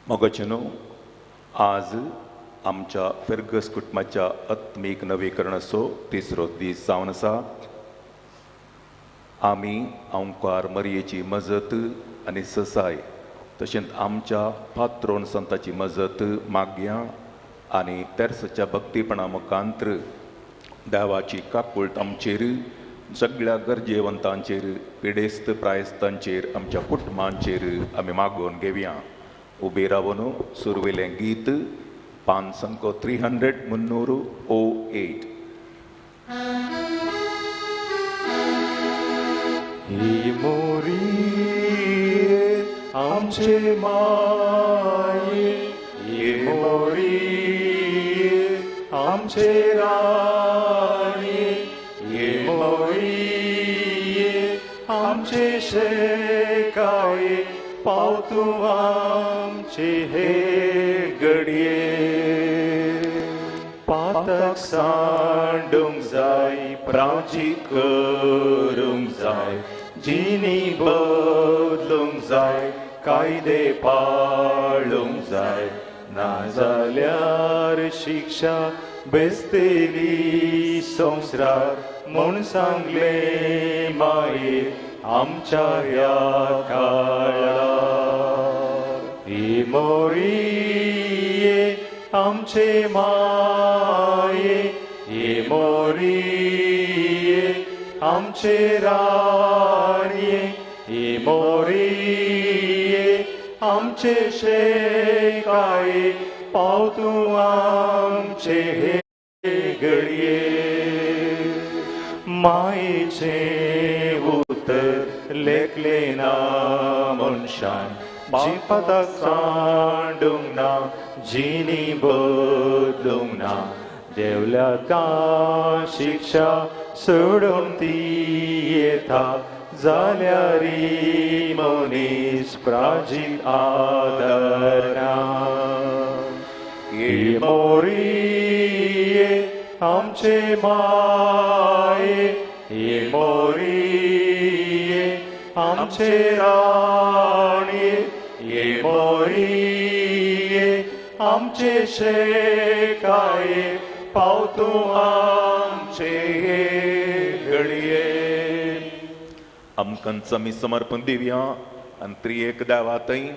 मोगाचेनो आज आमच्या फेर्गस कुटुंबाच्या आत्मीक नवीकरणाचो तिसरो दीस जावन आसा. आमी ओंकार मरयेची मजत आनी ससाय तशेंच आमच्या पात्रोन संताची मजत माग्यां आनी तेर्साच्या भक्तीपणा मुखांतर देवाची काकुळट आमचेर सगळ्या गरजेवंतांचेर पिडेस्त प्रायस्तांचेर आमच्या कुटुंबांचेर आमी मागोवन घेवया. उबे रावन सुरवेलें गीत पान संको 300 308. ही मोरी आमचे माये, ही मोरी आमचे राणी, ही मोरी आमचे शेकाये, पावतू आमचे हे घडये. पातक सांडूंक जाय, प्रांजीत करूंक जाय, जिनी बदलूंक जाय, कायदे पाळूंक जाय, नाजाल्यार शिक्षा बेस्तेली संवसार म्हूण सांगले माये आमच्या ह्या काळार. ही मोरी आमचे माये, ही मोरी आमचे राणी, ही मोरी आमचे शेकाये, पावतू आमचे हे घडये. मायेचे उतर लेखले ना मनशान, जिपाताक सांडूंक ना, जिनी बदलूंक ना, देवल्या ता शिक्षा सोडून ती येता, जाल्यार मनीस प्राचीन आदरना. ही मोरी आमचे माये, ही मोरी आमचे राणी, ही मोरी आमचे शेकाये, पावतू आमचे घडये. आमकांच आमी समर्पण दिवया आनी त्रिएक देवातय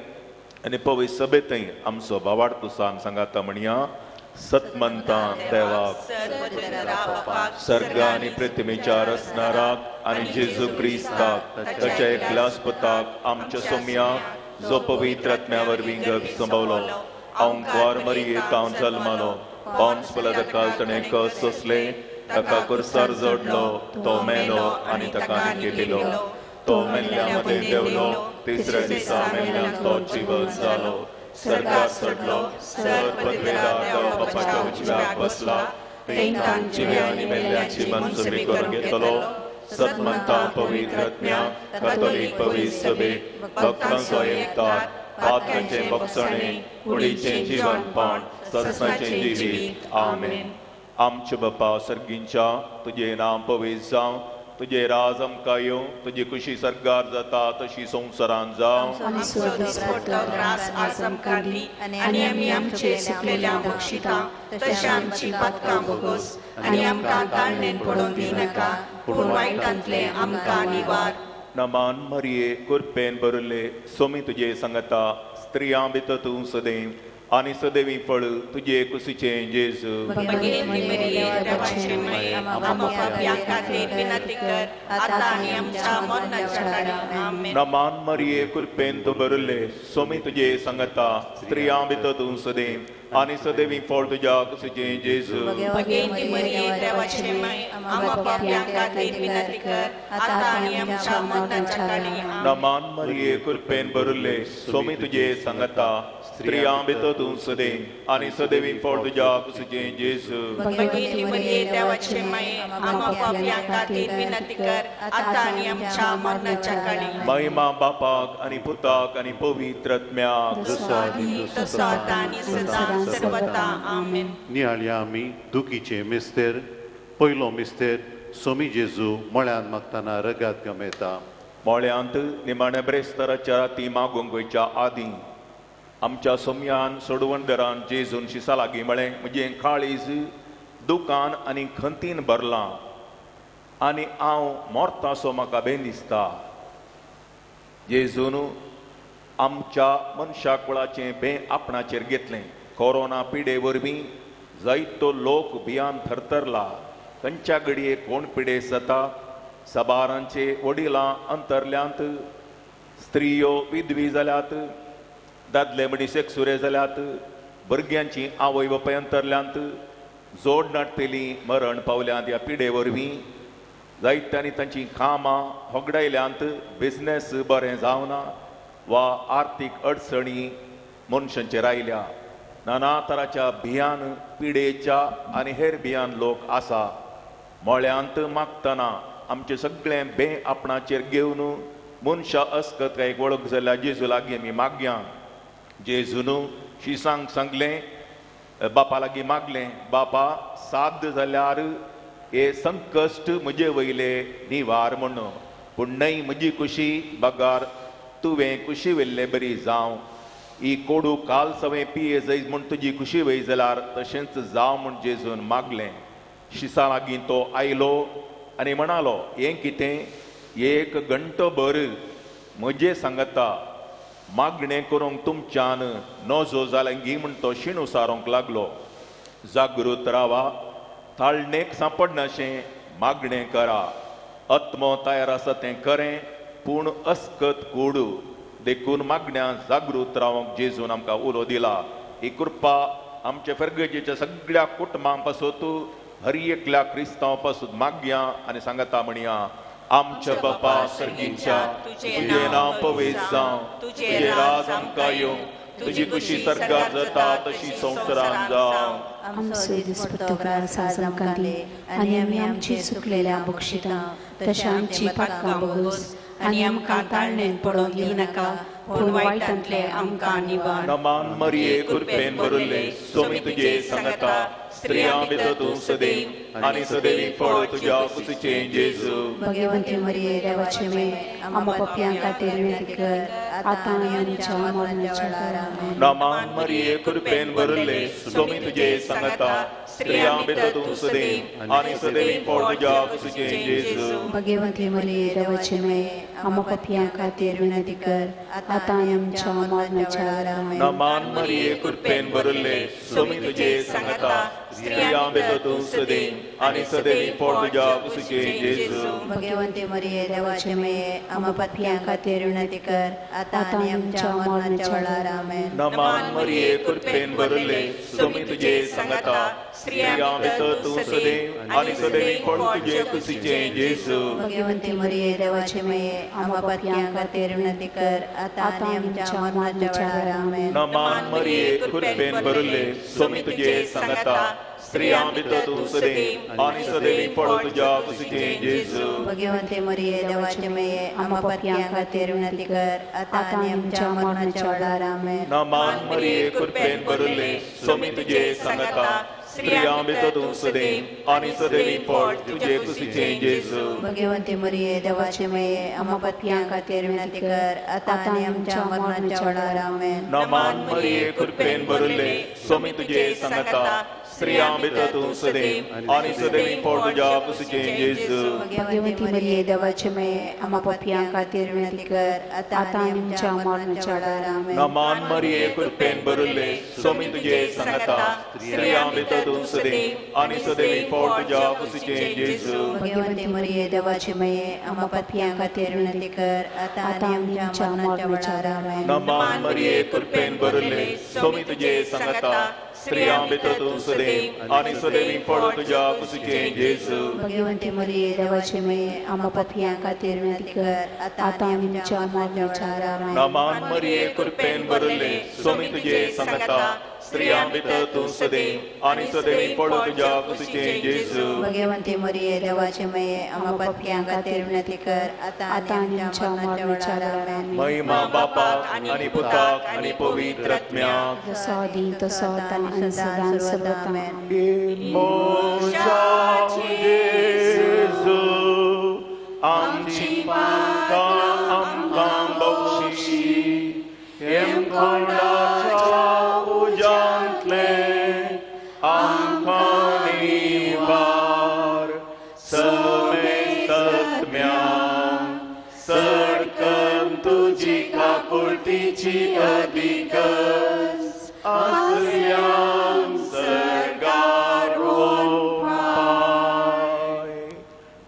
आनी पवित्र सभेतय आमचो भावार्थ तुसान सांगाता म्हणया. सतमंतां देवाक, सर्ग आनी पृथ्वीच्या रचणाराक आनी जेजू क्रिस्ताक ताच्या एकल्यास्पताक आमच्या सोम्याक जो पवित्र आत्म्या वरवीं गर्भ संभवलो, ओंकार मरयेंत जल्मालो, पोंस पिलाताका ताणें कस सोंसले, ताका कुर्सार जोडलो, तो मेलो आनी ताका निके दिलो, तो मेल्ल्या मदें देंवलो, तिसऱ्या दिसा मेल्ल्यान तो जिवंत जालो, सर्गार चडलो, सर पदवेदार तो बापाच्या उजव्याक बसला, तेंकां जिव्या आनी मेल्ल्यांची मंजुरी करून घेतलो. सतमंतां पवित्र आत्म्या, कॅथोलीक पवित्र सभेक, भक्तांचो एकठांय, पात्रांचें भक्षणें, कुडीचें जिवनपण, सत्साचें जिवीत. आमेन. आमचे बापा सर्गींच्या, तुजें नाम पवित्र जावं, तुझे राज आमकां येवं, तुजी खुशी सर्गार जाता तशी संवसारांत जावं. ग्रास आज आमकां दी आनी आमी आमचे सुकलेल्या बक्षिता तशें आमची पदकां भोगोस आनी आमकां ताळणेन पडोवन दिनाका, पूण वायटांतले आमकां निवार. नमान मरिये कुरपेन भरले, सोमी तुजे सांगता, स्त्रियां भितर तूं सदैव आनी सदैवी फळ तुजे कुशीचें जेजू. नमान मरिये कुरपेन तूं भरले, सोमी तुजे सांगता, स्त्रियां भितर तूं सदैव आनी सदैवी फळ तुज्या कुशीचें जेजू. नमान मरिये कुरपेन भरले, सोमी तुजे सांगता, स्त्रियां भितर तूं सदैव आनी सदैवी फळ तुज्या कुशीचें जेजू. महिमा बापाक आनी पुताक आनी पवित्र आत्म्याक. नियाळ्या आमी दुखीचे मिस्तेर, पयलो मिस्तेर सोमी जेजू मळ्यान मागतना रगात गमेता. मोळ्यांत निमाण्या ब्रेस्ताराच्या राती मागोंक गोंयच्या आदीं आमच्या सोम्यान सोडवणदरान जेजून शिसा लागीं म्हळें म्हजें काळीज दुकान आनी खंतीन भरलां आनी हांव मोरतासो म्हाका बेन दिसता. जेजून आमच्या मनशा कुळाचें बें आपणाचेर घेतलें. कोरोना पिडे वरवीं जायतो लोक भियान थरथरला. खंयच्या घडये कोण पिडेस्त जाता. सबारांचे वडिलां अंतरल्यांत, स्त्रियो विधवी जाल्यात, दादले मनीस एकसुरे जाल्यात, भुरग्यांची आवय बापाय अंतरल्यांत, जोड नाटतेली मरण पावल्यांत ह्या पिडे वरवीं. जायत्यांनी तांची कामां होगडायल्यांत, बिझनेस बरें जावना वा आर्थीक अडचणी मनशांचेर आयल्या. नाना तराच्या भियान पिडेच्या आनी हेर भियान लोक आसा. मोळ्यांत मागतना आमचें सगळें बें आपणाचेर घेवन मनशां अस्कत काय वळख जाल्यार जेजू लागीं आमी मागया. जेजून शिसांक सांगलें, बापा लागीं मागलें, बापा साध्य जाल्यार हे संकश्ट म्हजे वयले निवार म्हणून. पूण न्हय म्हजी खुशी बगार तुवें खुशी वेल्ले बरी जावं. ही कोडू काल सवें पिये जैज म्हूण तुजी खुशी वय जाल्यार तशेंच जावं म्हूण जेजून मागलें. शिसा लागीं तो आयलो आनी म्हणालो, हें कितें? 1 घंटो भर म्हजे सांगता मागणें करूंक तुमच्यान नजो जाल्यांगी म्हूण तो शीण उसारोंक लागलो. जागृत रावा, ताळणेक सांपडनाशें मागणें करा. आत्मो तयार आसा तें खरें, पूण अस्कत कूड देखून मागण्या जागृत रावंक जेजून आमकां उलो दिला. ही कृपा आमच्या फेरगेजेच्या सगळ्या कुटुंबां पासून हर एकल्या क्रिस्तांव पासून मागया आनी सांगता म्हणया, आमच्या बापा सर्गीच्या तुझे नांव पवित्र जावं, तुझे राज आमकां येवं, तुजी खुशी सर्गार जाता तशी संवसारान जावं. आमचो दिसपट्टो रास आज आमकां दी आनी आमी आमची चुकलेल्या बक्षिता तशें आमची पातकां बोगोस आनी आमकां ताळणेन पडोवंक दी नाका, पूण वायटांतले आमकां निवार. नमान मरिये कृपेन भरिल्ले सोमी तुजे सांगता स्त्रियां भितर तूं सदैव आनी सदैवी फळ तुज्या कुशीचें जेजू. भगवंती मरिये देवाचे मे आमकां पापयां खातीर विनंती कर, आतां आनी आमच्या मरणाच्या वेळार आमेन. नमान मरिये कृपेन भरिल्ले सोमी तुजे सांगता स्त्रियां भितर तूं सदैव आनी सदैवी फळ तुज्या कुशीचें जेजू. भगवंती मरिये देवाचे मे आमकां पापयां खातीर विनंती कर, आतां आनी आमच्या मरणाच्या वेळार आमेन. नमान मरिये कृपेन भरिल्ले सोमी तुजे सांगता स्त्रियां भितर तूं सदैव आनी सदैवी फळ तुज्या कुशीचें जेजू. भगवंती मरिये देवाचे मे आमकां पापयां खातीर विनंती कर, आतां आनी आमच्या मरणाच्या वेळार आमेन. नमान मरिये कृपेन भरिल्ले सोमी तुजे सांगता स्त्रियां भितर तूं सदैव आनी सदैवी फळ तुजे कुशीचें जेजू. भगवंती मरिये देवाचे मे आमकां पापयां खातीर विनंती कर, आतां आनी आमच्या मरणाच्या वेळार आमेन. नमान मरिये कृपेन भरिल्ले सोमी तुजे सांगता स्त्रियां भितर तूं सदैव आनी सदैवी फळ तुज्या कुशीचें जेजू. भगवंती मरिये देवाचे मे आमकां पापयां खातीर विनंती कर, आतां आनी आमच्या मरणाच्या वेळार आमेन. नमान मरिये कृपेन भरिल्ले सोमी तुजे सांगता स्त्रियां भितर तूं सदैव आनी सदैवी फळ तुजे कुशीचें जेजू. भगवंती मरिये देवाचे मे आमकां पापयां खातीर विनंती कर, आतां आनी आमच्या मरणाच्या वेळार आमेन. नमान मरिये कृपेन भरिल्ले सोमी तुजे सांगता स्त्रियां भितर तूं सदैव आनी सदैवी फळ तुज्या कुशीचें जेजू. भगवंती मरिये देवाचे मे आमकां पापयां खातीर विनंती कर, आतां आनी आमच्या मरणाच्या वेळार आमेन. नमान मरिये कृपेन भरिल्ले सोमी तुजे सांगता स्त्रियां भितर तूं सदैव आनी सदैवी फळ तुज्या कुशीचें जेजू. भगवंती मरिये देवाचे मे आमकां पापयां खातीर विनंती कर, आतां आनी आमच्या मरणाच्या वेळार आमेन. नमान मरिये कृपेन भरिल्ले सोमी तुजे सांगता स्त्रियां भितर तूं सदैव आनी सदैवी फळ तुज्या कुशीचें जेजू. भगवंती मरिये देवाचे मे आमकां पापयां खातीर विनंती कर, आतां आनी आमच्या मरणाच्या वेळार आमेन. नमान मरिये कृपेन भरिल्ले सोमी तुजे सांगता स्त्रियां भितर तूं सदैव आनी सदैवी फळ तुज्या कुशीचें जेजू. भगवंती मरिये देवाचे मे आमकां पापयां खातीर विनंती कर, आतां आनी आमच्या मरणाच्या वेळार आमेन. महिमा बापाक आनी पुताक आनी पवित्र आत्म्याक जसो आदी तसो आतां आनी सदां सर्वदा आमेन. मोशाचे जेजू आमची पातकां आमकां बक्षी, हेम कोणाच्या कुळतीची अधिकस आसल्यां सरगार पाय.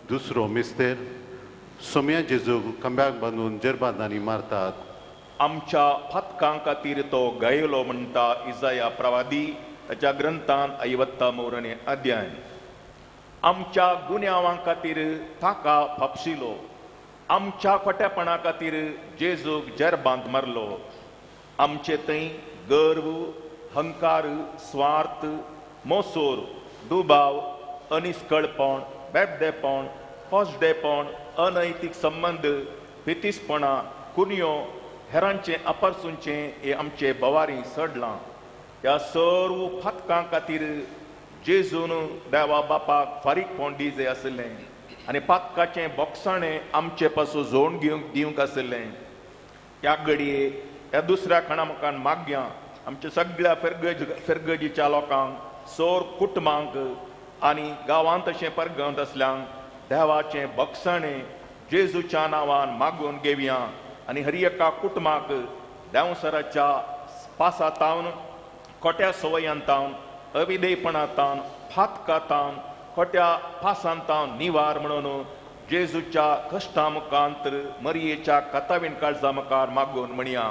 दुसरो मिस्तेर सोम्या जेजूक खंब्याक बांदून जरबादांनी मारतात. आमच्या फातकां खातीर तो गायलो म्हणटा इजाया प्रवादी ताच्या ग्रंथान 53 अध्याय. आमच्या गुन्यांवां खातीर ताका फापशिलो, आमच्या खोटेपणा खातीर जेजूक जरबांत मारलो. आमचे थंय गर्व, हंकार, स्वार्थ, मोसोर, दुबाव, अनिस्कळपण, बेबदेपण, फौजदेपण, अनैतीक संबंध, पितिसपणा, कुनयो, हेरांचे आपारसूंचे हे आमचे बोवारी सडलां. ह्या सर्व फातकां खातीर जेजून देवा बापाक फारीकपण दिजे आसलें आनी फातकाचें बोगसाणें आमचे पासून जोड दिवंक आसलें. ह्या घडये ह्या दुसऱ्या खणामकान माग्यां आमच्या सगळ्या फेरगजीच्या लोकांक, सोर कुटुंबांक आनी गांवांत अशें परगंत असल्यांक देवाचें बोगसाणें जेजूच्या नांवान मागून घेवया आनी हर एका कुटुंबाक देंवसराच्या पासातावन, खोट्या सवयांतावन, अविधेयपणांतावन, फातकांतावन, खोट्या पासांतावन निवार म्हणून जेजूच्या कश्टां मुखांत मरियेच्या कातावीण काळजा मुखार मागून म्हणया.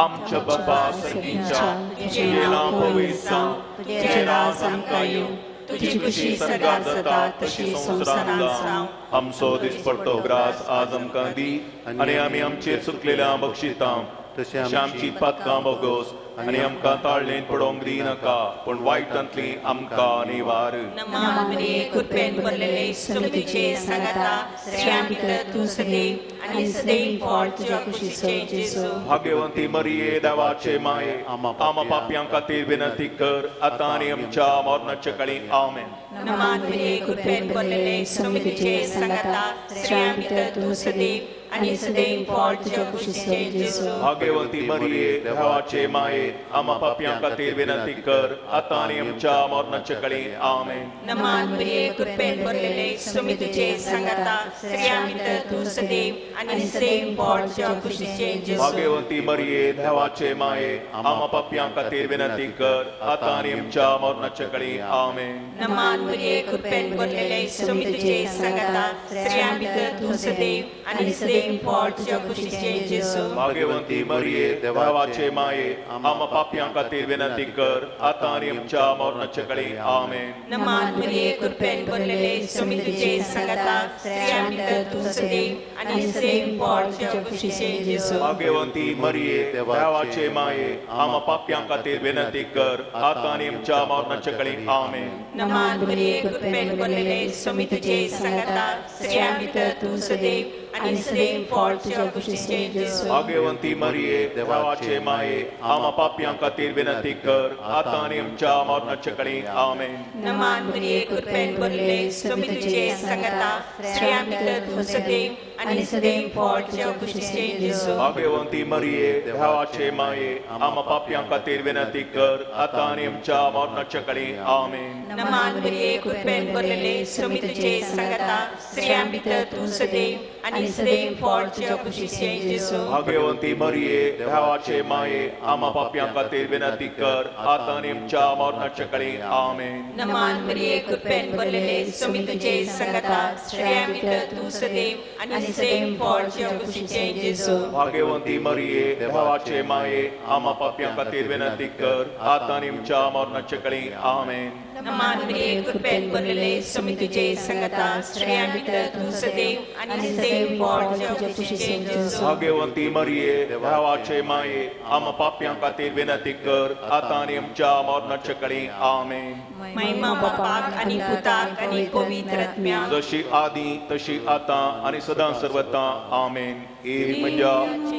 आमच्या बापा सर्गीच्या, तुजें नांव पवित्र जावं, तुजें राज आमकां येवं, तुजी खुशी सरगार जाता तशी संवसारांत जावं. आमचो दिसपडटो ग्रास आज आमकां दी आनी आमी आमचेर चुकलेल्या बक्षितां तशें आमची पातकां बोगोस आनी आमकां ताळणेंत पडोवंक दिनाका, पूण वायटांतली आमकां निवार. नमान मरिये कृपेन भरलेले सुमतीचे सांगाता, स्त्रियां भितर तूं सदैव आनी सदैव फळ तुज्या कुशीचे जेजू. भाग्यवंती मरिये देवाचे माये, आमा पाप्यां खातीर विनंती कर, आतां आनी आमच्या मरणाचे काळी आमेन. नमान मरिये कृपेन भरलेले सुमतीचे सांगाता, स्त्रियां भितर तूं सदैव आनी सदैव फळ तुज्या कुशीचे जेजू. भाग्यवंती मरिये देवाचे माये, आमा पाप्यां खातीर विनंती कर, आतां आनी आमच्या मरणाचे काळी आमेन. नमान मरिये कृपेन भरलेले सुमतीचे सांगाता, स्त्रियां भितर तूं सदैव आनी सदैव फळ तुज्या कुशीचे जेजू. भाग्यवंती मरिये देवाचे माये, आमा पाप्यां खातीर विनंती कर, आतां आनी आमच्या मरणाचे काळी आमेन. नमान मरिये कृपेन भरलेले सुमतीचे सांगाता, स्त्रियां भितर तूं सदैव आनी सदैव फळ तुज्या कुशीचे जेजू. भाग्यवंती मरिये देवाचे माये, आमा पाप्यां खातीर विनंती कर, आतां आनी आमच्या मरणाचे काळी आमेन. नमान मरिये कृपेन भरलेले सुमतीचे सांगाता, स्त्रियां भितर तूं सदैव आनी सदैव फळ तुज्या कुशीचे जेजू. भाग्यवंती मरिये देवाचे माये, आमा पाप्यां खातीर विनंती कर, आतां आनी आमच्या मरणाचे काळी आमेन. नमान मरिये कृपेन भरलेले सुमतीचे सांगाता, स्त्रियां भितर तूं सदैव आनी सदैव फळ तुज्या कुशीचे जेजू. भाग्यवंती मरिये देवाचे माये, आमा पाप्यां खातीर विनंती कर, आतां आनी आमच्या मरणाचे काळी आमेन. नमान मरिये कृपेन भरलेले सुमतीचे सांगाता, स्त्रियां भितर तूं सदैव आनी सदैव फळ तुज्या कुशीचे जेजू. भाग्यवंती मरिये देवाचे माये, आमा पाप्यां खातीर विनंती कर, आतां आनी आमच्या मरणाचे काळी आमेन. नमान मरिये कृपेन भरलेले सुमतीचे सांगाता, स्त्रियां भितर तूं सदैव आनी सदैव फळ तुज्या कुशीचे जेजू. भाग्यवंती मरिये देवाचे माये, आमा पाप्यां खातीर विनंती कर, आतां आनी आमच्या मरणाचे काळी आमेन. नमान मरिये कृपेन भरलेले सुमतीचे सांगाता, स्त्रियां भितर तूं सदैव आनी सदैव फळ तुज्या कुशीचे जेजू. भाग्यवंती मरिये देवाचे माये, आमा पाप्यां खातीर विनंती कर, आतां आनी आमच्या मरणाचे काळी आमेन. नमान मरिये कृपेन भरलेले सुमतीचे सांगाता, स्त्रियां भितर तूं सदैव आनी सदैव फळ तुज्या कुशीचे जेजू. भाग्यवंती मरिये देवाचे माये, आमा पाप्यां खातीर विनंती कर, आतां आनी आमच्या मरणाचे काळी आमेन. महिमा बापाक आनी पुताक आनी पवित्र आत्म्याक, जशी आदी तशी आतां आनी सदां सर्वदा आमेन. एक म्हज्या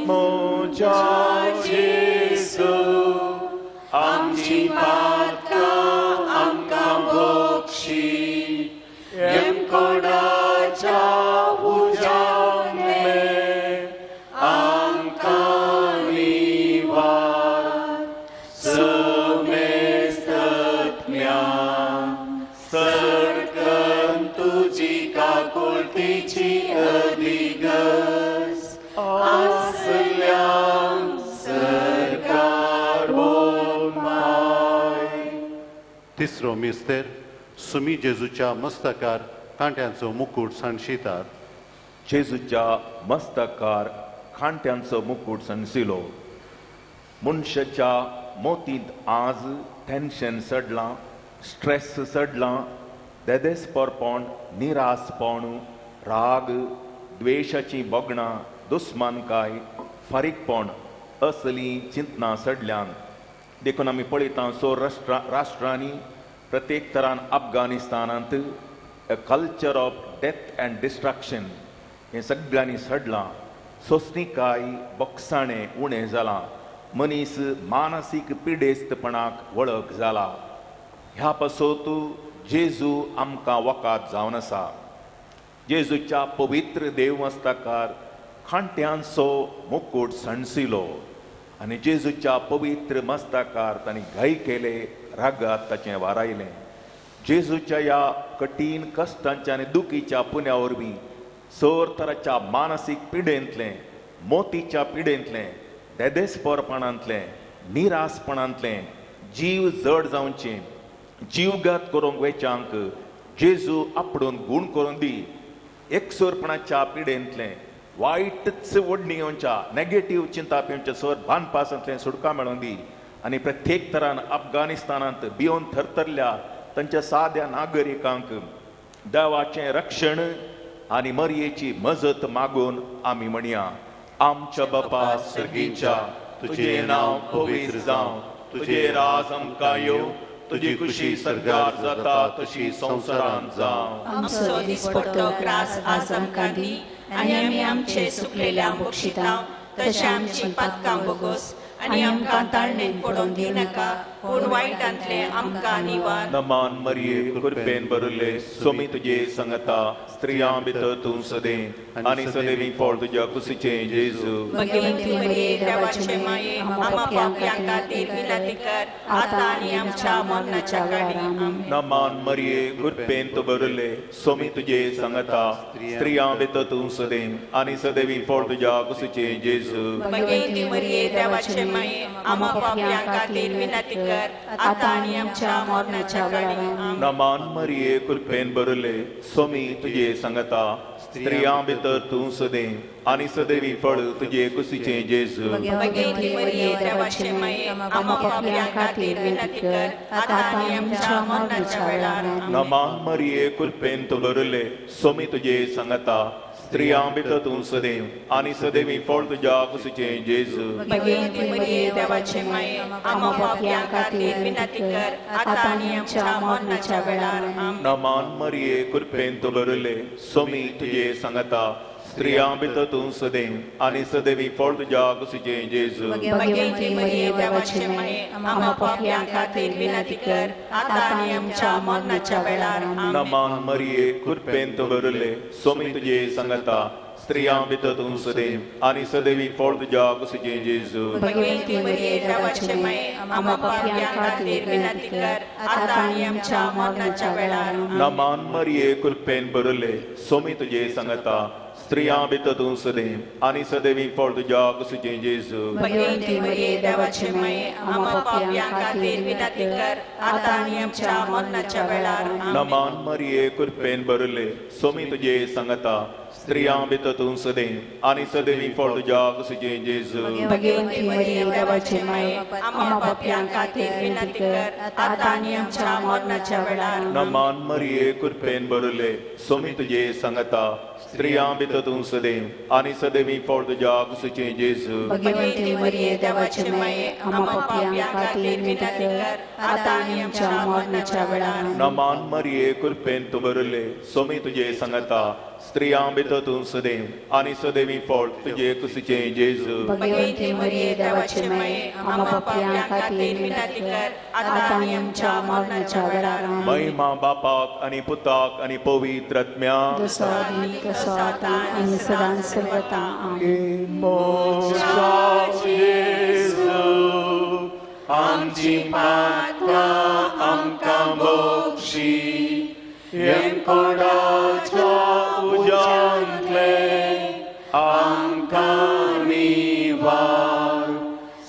मोच्या जेजू, आमची पातकां आमकां बक्षी, येमकोडाच्या उजाडे आमकां निवार. समेस्तत्म्यां सरकन तुजी काकुळतीची अधिगस, आसल्यां तिसरो मिस्तेर सुमी जेजूच्या मस्तकार कांट्यांचो मुकुट सांडशितात. जेजूच्या मस्तकार खांट्यांचो मुकुट सणसिलो. मनशाच्या मोतींत आज टेन्शन सडलां, स्ट्रेस सडलां, देदेसपरपण, निरासपण, राग, द्वेषाची बोगणां, दुस्मानकाय, फारीकपण असली चिंतना सडल्यान. देखून आमी पळयता सो राष्ट्रांनी प्रत्येक तरान अफगानिस्तानांत a culture of death and destruction हें सगळ्यांनी सडलां. सोंसणीकाय बोगसाणें उणें जालां. मनीस मानसीक पिडेस्तपणाक वळख जाला. ह्या पासत जेजू आमकां वकाद जावन आसा. जेजूच्या पवित्र देवमस्तकार खांट्यांचो मुकुट सणसिलो आनी जेजूच्या पवित्र मस्तकार तांणी घाई केले, रागात ताचें वारायलें. जेजूच्या ह्या कठीण कश्टांच्या आनी दुखीच्या पुण्या वरवीं सर तराच्या मानसीक पिडेंतलें, मोतीच्या पिडेंतलें, देदेसपरपणांतलें, निरासपणांतलें जीव जड जावचें, जीवघात करूंक वेचांक जेजू आपणून गूण करून दी. एकसुरपणाच्या पिडेंतलें, वायटच वडणींच्या नेगेटीव चिंतापेंच्या सर बानपासांतलें सुटका मेळोवन दी. आनी प्रत्येक तरान अफगानिस्तानांत भियोन थरथरल्या तांच्या साद्या नागरिकांक देवाचें रक्षण आनी मरयेची मजत मागून आमी म्हणया. आमच्या बापा सर्गीच्या, तुजें नांव पवित्र जावं, तुजें राज आमकां येवं, तुजी खुशी सर्गार जाता तशी संवसारांत जावं. आमचो दिसपट्टो ग्रास आज आमकां दी आनी आमी आमचे सुकलेल्या बक्षिता तशें आमची पातकां बोगोस आनी आमकां ताळणेन पडोवन दिनाका, पूण वायटांतले आमकां निवार. नमान मरिये कृपेन भरिल्ले, स्वामी तुजे संगता, स्त्रियां भितर तूं सदें आनी सदैवी फळ तुज्या कुशीचें जेजू. भगवंती मरिये देवाचे माये, आम्हा पापयांक खातीर विनंती कर, आतां आनी आमच्या मरणाच्या वेळार आमेन. नमान मरिये कृपेन तूं भरिल्ले, स्वामी तुजे संगता, स्त्रियां भितर तूं सदें आनी सदैवी फळ तुज्या कुशीचें जेजू. भगवंती मरिये देवाचे माये, आम्हा पापयांक खातीर विनंती कर, आतां आनी आमच्या मरणाच्या वेळार आमेन. नमान मरिये कृपेन भरिल्ले, स्वामी तुजे संगता, स्त्रियां भितर तूं सदें आनी सदैवी फळ तुजे कुशीचें जेजू. भगवंती मरिये देवाचे माये, आम्हा पापयांक खातीर विनंती कर, आतां आनी आमच्या मरणाच्या वेळार आमेन. नमान मरिये कृपेन तूं भरिल्ले, स्वामी तुजे संगता, स्त्रियां भितर तूं सदैव आनी सदैवी फळ तुज्या कुशीचें जेजू. भगवंती मरिये देवाचे माये, आम्हा पापयांक खातीर विनंती कर, आतां आनी आमच्या मरणाच्या वेळार आमेन. नमान मरिये कृपेन तूं भरिल्ले, स्वामी तुजे संगता, स्त्रियां भितर तूं सदैव आनी सदैवी फळ तुज्या कुशीचें जेजू. भगवंती मरिये देवाचे माये, आम्हा पापयांक खातीर विनंती कर, आतां आनी आमच्या मरणाच्या वेळार आमेन. नमान मरिये कृपेन तूं भरिल्ले, स्वामी तुजे संगता, स्त्रियां भितर तूं सदैव आनी सदैवी फळ तुज्या कुशीचें जेजू. भगवंती मरिये देवाचे माये, आम्हा पापयांक खातीर विनंती कर, आतां आनी आमच्या मरणाच्या वेळार आमेन. नमान मरिये कृपेन भरिल्ले, स्वामी तुजे संगता, स्त्रियां भितर तूं सदैव आनी सदैवी फळ तुज्या कुशीचें जेजू. भगवंती मरिये देवाचे माये, आम्हा पापयांक खातीर विनंती कर, आतां आनी आमच्या मरणाच्या वेळार आमेन. नमान मरिये कृपेन भरिल्ले, स्वामी तुजे संगता, स्त्रियां भितर तूं सदैव आनी सदैवी फळ तुज्या कुशीचें जेजू. भगवंती मरिये देवाचे माये, आम्हा पापयांक खातीर विनंती कर, आतां आनी आमच्या मरणाच्या वेळार आमेन. नमान मरिये कृपेन भरिल्ले, स्वामी तुजे संगता, स्त्रियां भितर तूं सदैव आनी सदैवी फळ तुज्या कुशीचें जेजू. भगवंती मरिये देवाचे माये, आम्हा पापयांक खातीर विनंती कर, आतां आनी आमच्या मरणाच्या वेळार आमेन. नमान मरिये कृपेन तूं भरिल्ले, स्वामी तुजे संगता, स्त्रियां भितर तूं सदैव आनी सदैवी फळ तुजे कुशीचें जेजू. भगवंती मरिये देवाचे माये, आम्हा पापयांक खातीर विनंती कर, आतां आनी आमच्या मरणाच्या वेळार आमेन. महिमा बापाक आनी पुताक आनी पवित्र आत्म्याक. जसो आदी तसो आतां आनी सदां सर्वदा आमेन. आमची पातकां आमकां बक्षी, येंकोडाच्या उज्यांतले आमकां निवार.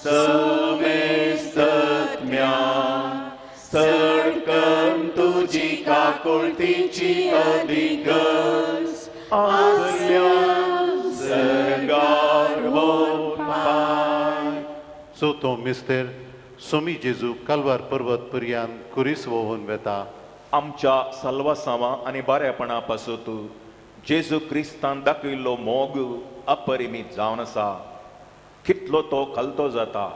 समेस्त आत्म्या सडक कोळतीची अधिगस आसल्या सरगार पाय. सो तो मिस्तेर सोमी जेजू कालवार पर्वत पर्यंत कुरीस वोवन वेता. आमच्या सल्वासावा आनी बरेपणा पासून जेजू क्रिस्तान दाखयल्लो मोग अपरिमीत जावन आसा. कितलो तो कलतो जाता,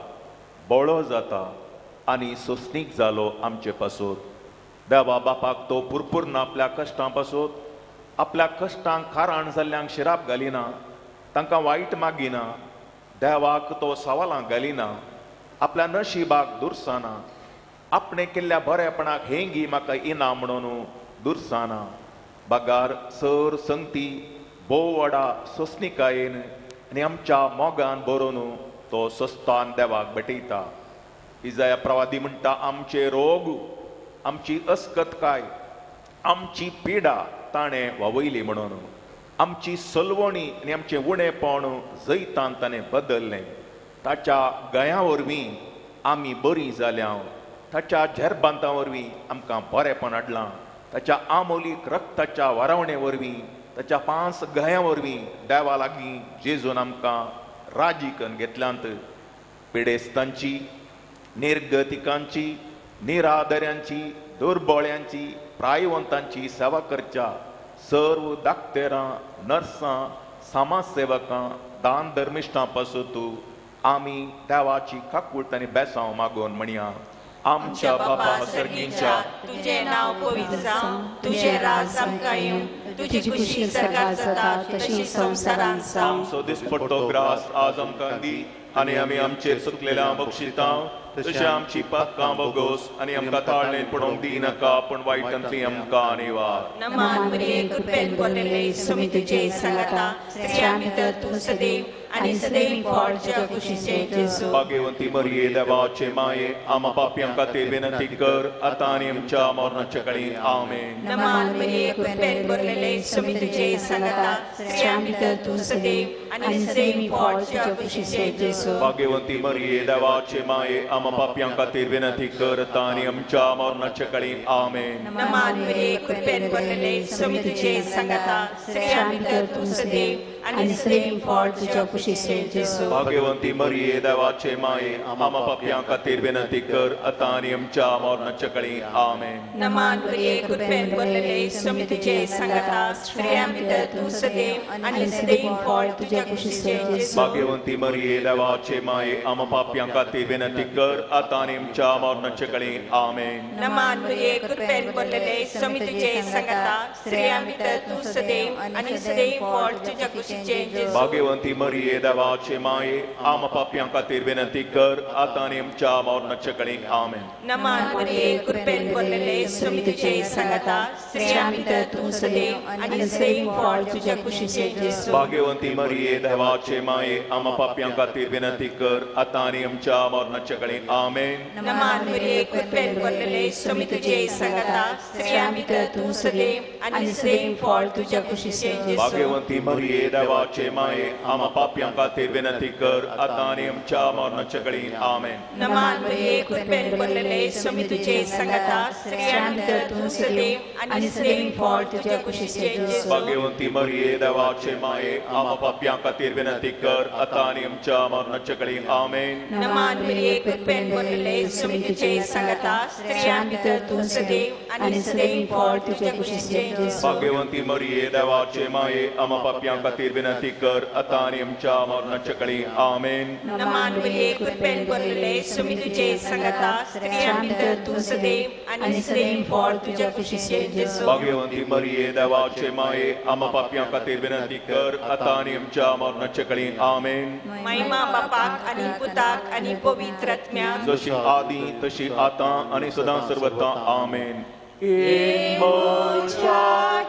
बोळो जाता आनी सोसणीक जालो आमचे पासून. देवा बापाक तो पुरपुरून आपल्या कश्टां पासून, आपल्या कश्टांक कारण जाल्ल्यांक शिराप घालिना, तांकां वायट मागिना, देवाक तो सवालांक घालिना, आपल्या नशिबाक दुरसाना, आपणे केल्ल्या बरेपणाक हेंगी म्हाका इनाम म्हणून दुरसाना. बागार सर संगती भोव वडा सोसणीकायेन आनी आमच्या मोगान बरोवन तो सोस्तान देवाक भेटयता. इजाया प्रवादी म्हणटा, आमचे रोग, आमची अस्कतकाय, आमची पिडा ताणें ववयली म्हणून. आमची सलवणी आनी आमचें उणेपण जैतान ताणें बदल्लें. ताच्या गया वरवीं आमी बरीं जाल्या. ताच्या झेरबांता वरवीं आमकां बरेपण हाडलां. ताच्या आमोलीक रक्ताच्या वारावणे वरवीं, ताच्या 5 गया वरवीं देवा लागीं जेजून आमकां राजी करून घेतल्यांत. पिडेस्तांची, निर्गतिकांची, निरादऱ्यांची, दुर्बळ्यांची, प्रायवंतांची सेवा करच्या सर्व दाक्तेरां, नर्सां, समाजसेवकां, दान धर्मिश्ठां पासून आमी देवाची काकूळट आनी बेसांव मागोवन म्हणया. आमच्या बापा सर्गीच्या, तुझे नाव पवित्र जावं, तुझे राज आमकां येवं, तुझी खुशी सरकार जाता तशी संवसारांत जावं. आमचो दिसपट्टो ग्रास आज आमकां दी आनी आमी आमचेर चुकलेल्या बक्षिता तशें आमची पातकां बोगोस आनी आमकां ताळणेन पडोवंक दिनाका, पूण वायटांतली आमकां निवार. नमान मरिये कृपेन भरलेले सुमी तुजे सांगाता, स्त्रियां भितर तूं सदैव आनी सदैव फळ तुज्या कुशीचे जेजू. भाग्यवंती मरिये देवाचे माये, आमा पापयां खातीर विनंती कर, आतां आनी आमच्या मरणाच्या काळी आमेन. नमान मरिये कृपेन भरलेले सुमी तुजे सांगाता, स्त्रियां भितर तूं सदैव आनी सदैव फळ तुज्या कुशीचे जेजू. भाग्यवंती मरिये देवाचे माये, आमा पापयां खातीर विनंती कर, आतां आनी आमच्या मरणाच्या काळी आमेन. नमान मरिये कृपेन भरलेले सुमी तुजे सांगाता, स्त्रियां भितर तूं सदैव आनी सदैव फळ तुज्या कुशीचे जेजू. भाग्यवंती मरिये देवाचे माये, आमा पापयां खातीर विनंती कर, आतां आनी आमच्या मरणाच्या काळी आमेन. नमान मरिये कृपेन भरलेले सुमी तुजे सांगाता, स्त्रियां भितर तूं सदैव आनी सदैव फळ तुज्या कुशीचे जेजू. भाग्यवंती मरिये देवाचे माये, आमा पापयां खातीर विनंती कर, आतां आनी आमच्या मरणाच्या काळी आमेन. नमान मरिये कृपेन भरलेले सुमी तुजे सांगाता, स्त्रियां भितर तूं सदैव आनी सदैव फळ तुज्या कुशीचे जेजू. भाग्यवंती मरिये देवाचे माये, आमा पापयां खातीर विनंती कर, आतां आनी आमच्या मरणाच्या काळी आमेन. नमान मरिये कृपेन भरलेले सुमी तुजे सांगाता, स्त्रियां भितर तूं सदैव आनी सदैव फळ तुज्या कुशीचे जेजू. भाग्यवंती मरिये देवाचे माये, आमा पापयां खातीर विनंती कर, आतां आनी आमच्या मरणाच्या काळी आमेन. नमान मरिये कृपेन भरलेले सुमी तुजे सांगाता, स्त्रियां भितर तूं सदैव आनी सदैव फळ तुज्या कुशीचे जेजू. भाग्यवंती मरिये देवाचे माये, आमा पापयां खातीर विनंती कर, आतां आनी आमच्या मरणाच्या काळी आमेन. नमान मरिये कृपेन भरलेले सुमी तुजे सांगाता, स्त्रियां भितर तूं सदैव आनी सदैव फळ तुज्या कुशीचे जेजू. भाग्यवंती मरिये देवाचे माये, आमा पापयां खातीर विनंती कर, आतां आनी आमच्या मरणाच्या काळी आमेन. नमान मरिये कृपेन भरलेले सुमी तुजे सांगाता, स्त्रियां भितर तूं सदैव आनी सदैव फळ तुज्या कुशीचे जेजू. भाग्यवंती मरिये देवाचे माये, आमा पापयां खातीर विनंती कर, आतां आनी आमच्या मरणाच्या काळी आमेन. नमान मरिये कृपेन भरलेले सुमी तुजे सांगाता, स्त्रियां भितर तूं सदैव आनी सदैव फळ तुज्या कुशीचे जेजू. भाग्यवंती मरिये देवाचे माये, आमा पापयां खातीर विनंती कर, आतां आनी आमच्या मरणाच्या काळी आमेन. महिमा बापाक आनी पुताक आनी पवित्र आत्म्याक, जशी आदी तशी आतां आनी सदां सर्वदा आमेन.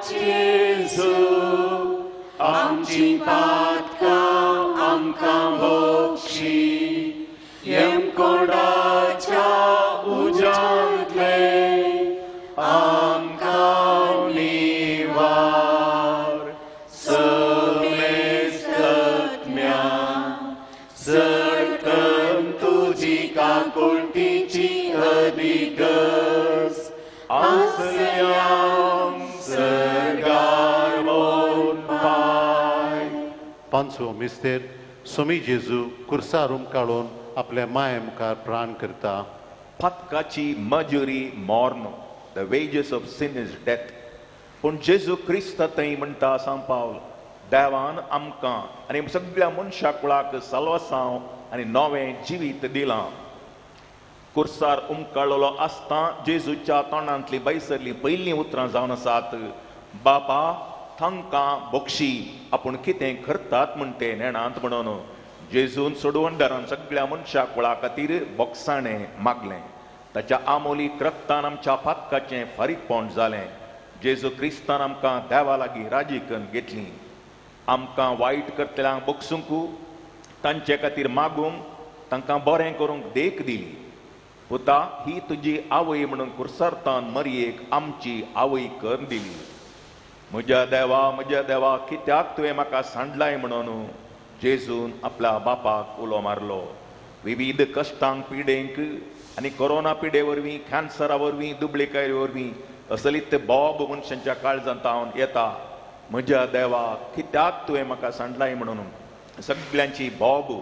जेजू आमची पातकां आमकां बक्षी, येमकोडाच्या उजांतले आमकां निवार. समेस्तत्म्या जडकन तुजी काकुळटीची अधिगस आसल्या पांचवो मिस्तेर सोमी जेजू कुर्सारूम काडून आपल्या माये मुखार प्राण करता. पातकाची मजुरी मॉर्न, the wages of sin is death. पूण जेजू क्रिस्त थंय म्हणटा सांग पावल, देवान आमकां आनी सगळ्या मनशा कुळाक साल्वसांव आनी नवें जिवीत दिलां. कुर्सार उमकळलो आसता जेजूच्या तोंडांतली बैसरली पयलीं उतरां जावन आसात, बापा तांकां बक्षी आपूण कितें करतात म्हण ते नेणांत म्हणून. जेजून सोडवंडारान सगळ्या मनशा कुळा खातीर बोगसाणें मागलें. ताच्या आमोलीक रक्तान आमच्या पातकाचें फारीकपण जालें. जेजू क्रिस्तान आमकां देवा लागीं राजी करून घेतली. आमकां वायट करतल्यांक बोगसूंक, तांचे खातीर मागूंक, तांकां बरें करूंक देख दिली. पुता ही तुजी आवय म्हणून कुर्सारतान मरयेक आमची आवय करून दिली. म्हज्या देवा कित्याक तुवें म्हाका सांडलाय म्हणून जेजून आपल्या बापाक उलो मारलो. विविध कश्टांक पिडेंक आनी कोरोना पिडे वरवीं, कॅन्सरा वरवीं, दुबळेकाये वरवीं असलीत बोब मनशांच्या काळजांत हांव येता. म्हज्या देवा कित्याक तुवें म्हाका सांडलाय म्हणून सगळ्यांची बोब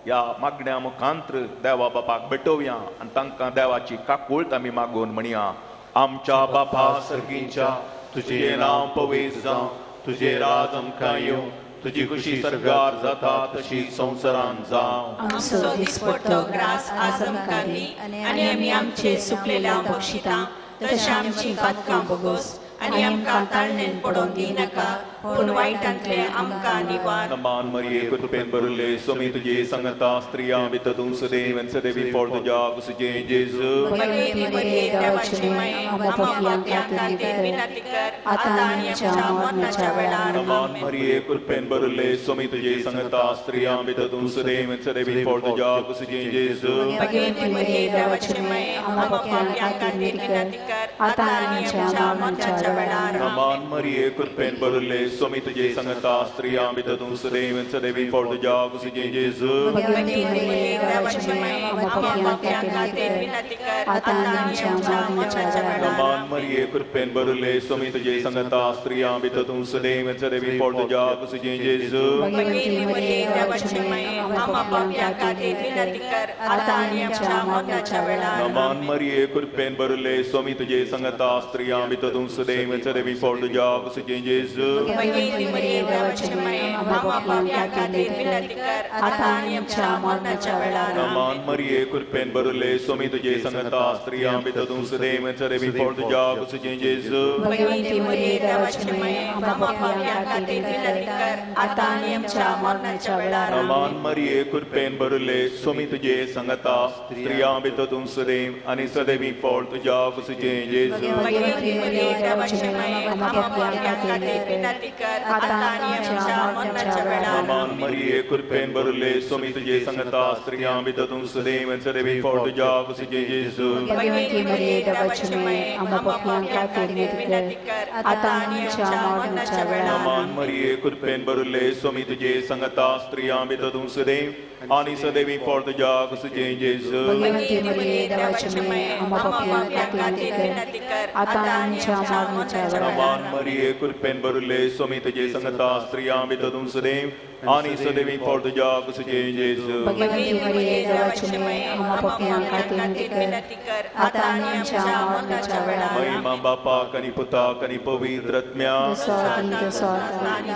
ह्या मागण्या मुखांत्र देवा बापाक भेटोवया आनी तांकां देवाची काकूळट आमी मागून म्हणया. आमच्या बापा सर्गींच्या, तुझे नांव पवित्र जावं, तुझे राज आमकां येवं, तुजी खुशी सर्गार जाता तशी संवसारांत जावं. आमचो दिसपट्टो ग्रास आज आमकां दी, आनी आमी आमचे सुकलेल्यांक बक्षिता, तशें आमची पातकां बोगोस आनी आमकां ताळणेन पडोवन दिनाका, पूण वायटांतले आमकां निवार. नमान मरिये कृपेन भरले स्वामी तुझे संगता स्त्रियां भितर तूं सदैव आनी सदैवी फळ तुज्या कुशीचें जेजू. भगवती मरिये देवाची माय, आमकां पापियांक खातीर विनंती कर, आतां आनी आमच्या मरणाच्या वेळार. नमान मरिये कृपेन भरले स्वामी तुझे संगता स्त्रियां भितर तूं सदैव आनी सदैवी फळ तुज्या कुशीचें जेजू. भगवती मरिये देवाची माय, आमकां पापियांक खातीर विनंती कर, आतां आनी आमच्या मरणाच्या वेळार. नमान मरिये कृपेन भरले स्वामी तुझे संगता स्त्रियां भितर तूं सदैव आनी सदैवी फळ तुज्या कुशीचें जेजू. भगवती मरिये देवाची माय, आमकां पापियांक खातीर विनंती कर, आतां आनी आमच्या मरणाच्या वेळार. नमान मरिये कृपेन भरले स्वामी तुझे संगता स्त्रियां भितर तूं सदैव आनी सदैवी फळ तुज्या कुशीचें जेजू. भगवती मरिये देवाची माय, आमकां पापियांक खातीर विनंती कर, आतां आनी आमच्या मरणाच्या वेळार. नमान मरिये कृपेन भरले स्वामी तुझे संगता स्त्रियां भितर तूं सदैव आनी सदैवी फळ तुज्या कुशीचें जेजू. भगवती मरिये देवाची माय, आमकां पापियांक खातीर विनंती कर, आतां आनी आमच्या मरणाच्या वेळार. नमान मरिये कृपेन भरले स्वामी तुझे संगता स्त्रियां भितर तूं सदैव आनी सदैवी फळ तुज्या कुशीचें जेजू. भगवती मरिये देवाची माय, आमकां पापियांक खातीर विनंती कर, आतां आनी आमच्या मरणाच्या वेळार. नमान मरिये कृपेन भरले स्वामी तुझे संगता स्त्रियां भितर तूं सदैव आनी सदैवी फळ तुज्या कुशीचें जेजू. भगवती मरिये देवाची माय, आमकां पापियांक खातीर विनंती कर, आतां आनी आमच्या मरणाच्या वेळार. नमान मरिये कृपेन भरले स्वामी तुझे संगता स्त्रियां भितर तूं सदैव आनी सदैवी फळ तुज्या कुशीचें जेजू. भगवती मरिये देवाची माय, आमकां पापियांक खातीर विनंती कर, आतां आनी आमच्या मरणाच्या वेळार. नमान मरिये कृपेन भरले स्वामी तुझे संगता स्त्रियां भितर तूं सदैव आनी सदैवी फळ तुज्या कुशीचें जेजू. भगवती मरिये देवाची माय, आमकां पापियांक खातीर विनंती कर, आतां आनी आमच्या मरणाच्या वेळार. नमान मरिये कृपेन भरले स्वामी तुझे संगता स्त्रियां भितर तूं सदैव आनी सदैवी फळ तुज्या कुशीचें जेजू. भगवती मरिये देवाची माय, आमकां पापियांक खातीर विनंती कर, आतां आनी आमच्या मरणाच्या वेळार. महिमा बापाक आनी पुताक आनी पवित्र आत्म्याक.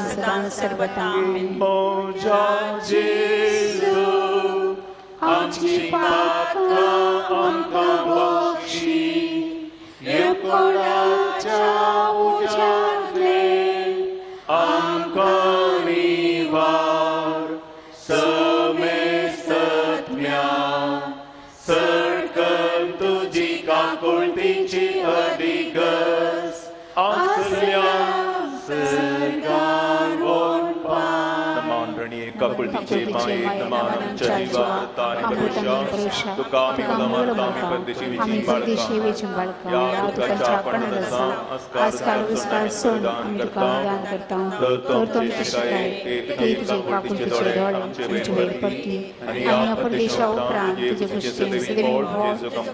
सदां सर्वदा आमेन. मोजा जेजू आमची पातकां आमकां बक्षी, येवकोडाच्या उजाडले आमकां निवार. समेस्तज्ञा सडकन तुजी काकुळटीची अदिगस, असल्या सर्गार ओडपा. नमान रणिये काकुळतीचे माये नमानंच्या जीवार ताने भरोशा तुका आम्ही मुलामत आम्ही परदेशी वेचिंबाळका या तुकाच्या पणदसा आजकाल विस्कार सोड आम्ही तुका दान करता तर तुमचे शिकाय ते तुझे काकुळतीचे डोळे आमचे वैर पडती आणि या परदेशा उपरांत तुझे पुष्टी सगळे हो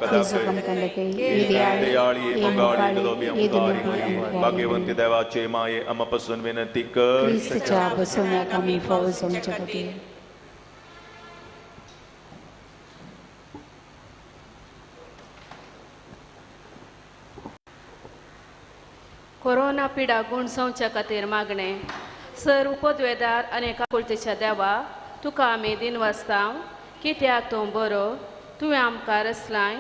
ते सुगम कंदके देयाळी एकाळी गलोबी अमकारी भाग्यवंती देवाचे माये आम्हापासून विनंती कर ख्रिस्ताच्या बसवण्याक आम्ही फौज आमच्या खातीर कोरोना पिडा गुणसवच्या खातीर मागणे सर उपद्वेदार आनी काकुळतेच्या देवा तुका आमी दिनवासतांव कित्याक तूं बरो तुवें आमकां रचलाय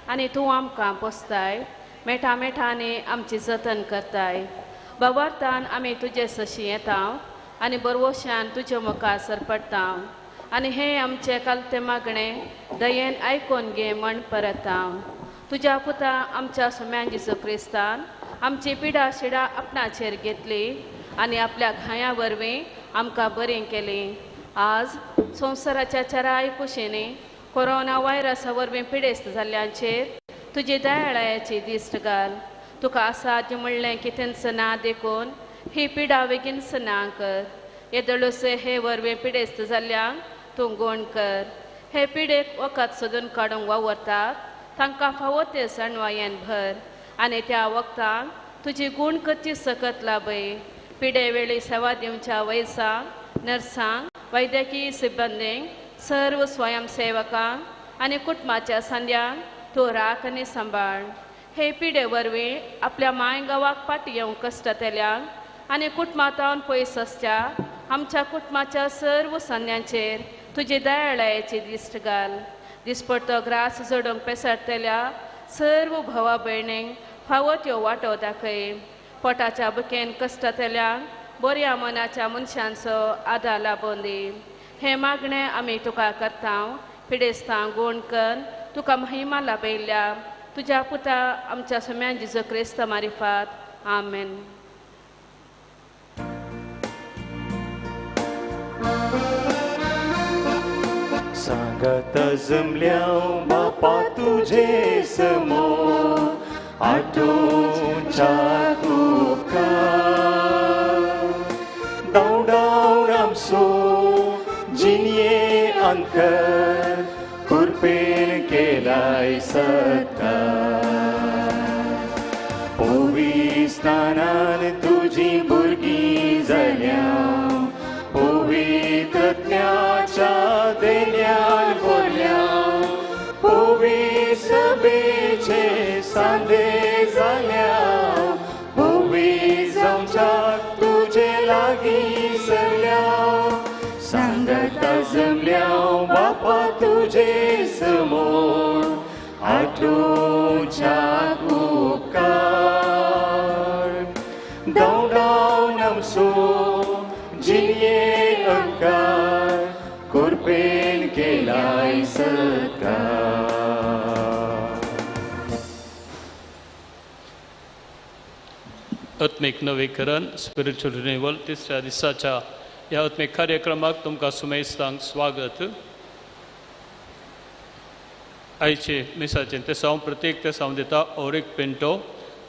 आनी तूं आमकां पोसताय मेठा मेठांनी आमची जतन करताय बाबार्थान आमी तुजे सशी येतांव आनी बरवशान तुजे मुखार सरपडतांव आनी हे आमचे कालते मागणे दयेन आयकून घे म्हण परतांव तुज्या पुता आमच्या सोम्यान जेजू क्रिस्तान आमची पिडा शिडा आपणाचेर घेतली आनी आपल्या घाया वरवीं आमकां बरें केली आज संवसाराच्या चराय कुशींनी कोरोना व्हायरसा वरवीं पिडेस्त जाल्ल्यांचेर तुजी दयाळायाची दिश्ट घाल तुका असाध्य म्हणलें कितेंच ना देखून ही पिडा बेगीनच ना कर येदळूस हे वरवीं पिडेस्त जाल्ल्यांक तूं गूण कर हे पिडेक वखद सोदून काडूंक वावरतात तांकां फावो ते सणवायेन भर आनी त्या वखदांक तुजी गूण कची सकत लाभय पिडे वेळी सेवा दिवच्या वैसांक नर्सांक वैद्यकीय सिब्बंदींक सर्व स्वयंसेवकांक आनी कुटुंबाच्या संद्यांक तूं राख आनी सांबाळ हे पिडे वरवीं आपल्या माय गांवाक फाटी येवंक कश्ट तेल्यांक आनी कुटुंबांतावन पयस आसच्या आमच्या कुटुंबाच्या सर्व संद्यांचेर तुजी दयाळायेची दिश्ट घाल दिसपडतो ग्रास जोडूंक पेसडतेल्या सर्व भावा भयणींक फावो त्यो वांटो दाखय पोटाच्या बुकेन कश्ट तेल्यांक बऱ्या मनाच्या मनशांचो आदार लाबोवन दी हे मागणें आमी तुका करतांव पिडेस्तांव गूण कर तुका महिमा लाभयल्या तुज्या पुता आमच्या सोम्यान जेजू क्रिस्त मारिफात आमेन सांगत जमल्या बापा तुझे समोर आठवच्या तुका दौडाव आमचो जिनिये अंकर कुरपेन केलाय सत्कार पवित्रान तुझी भुरगीं जाल्या पवित्रज्ञाच्या देण्यान भरल्या पवित्र सभेचे सांदे जाल्या पवित्र जावच्या तुझे लागीं सरल्या सांगता जमल्या बापा तुझे समोर आठवच्या उपकार दौडावन आमचो जिये अंकार कुरपेन केलाय सत्कार आत्मिक नवीकरण स्पिरिच्युअल रिन्युअल तिसऱ्या दिसाच्या ह्या आत्मिक कार्यक्रमाक तुमकां सुमेस्तांक स्वागत आयचे मिसाचे तेसांव प्रत्येक तेसांव दिता औरीक पिंटो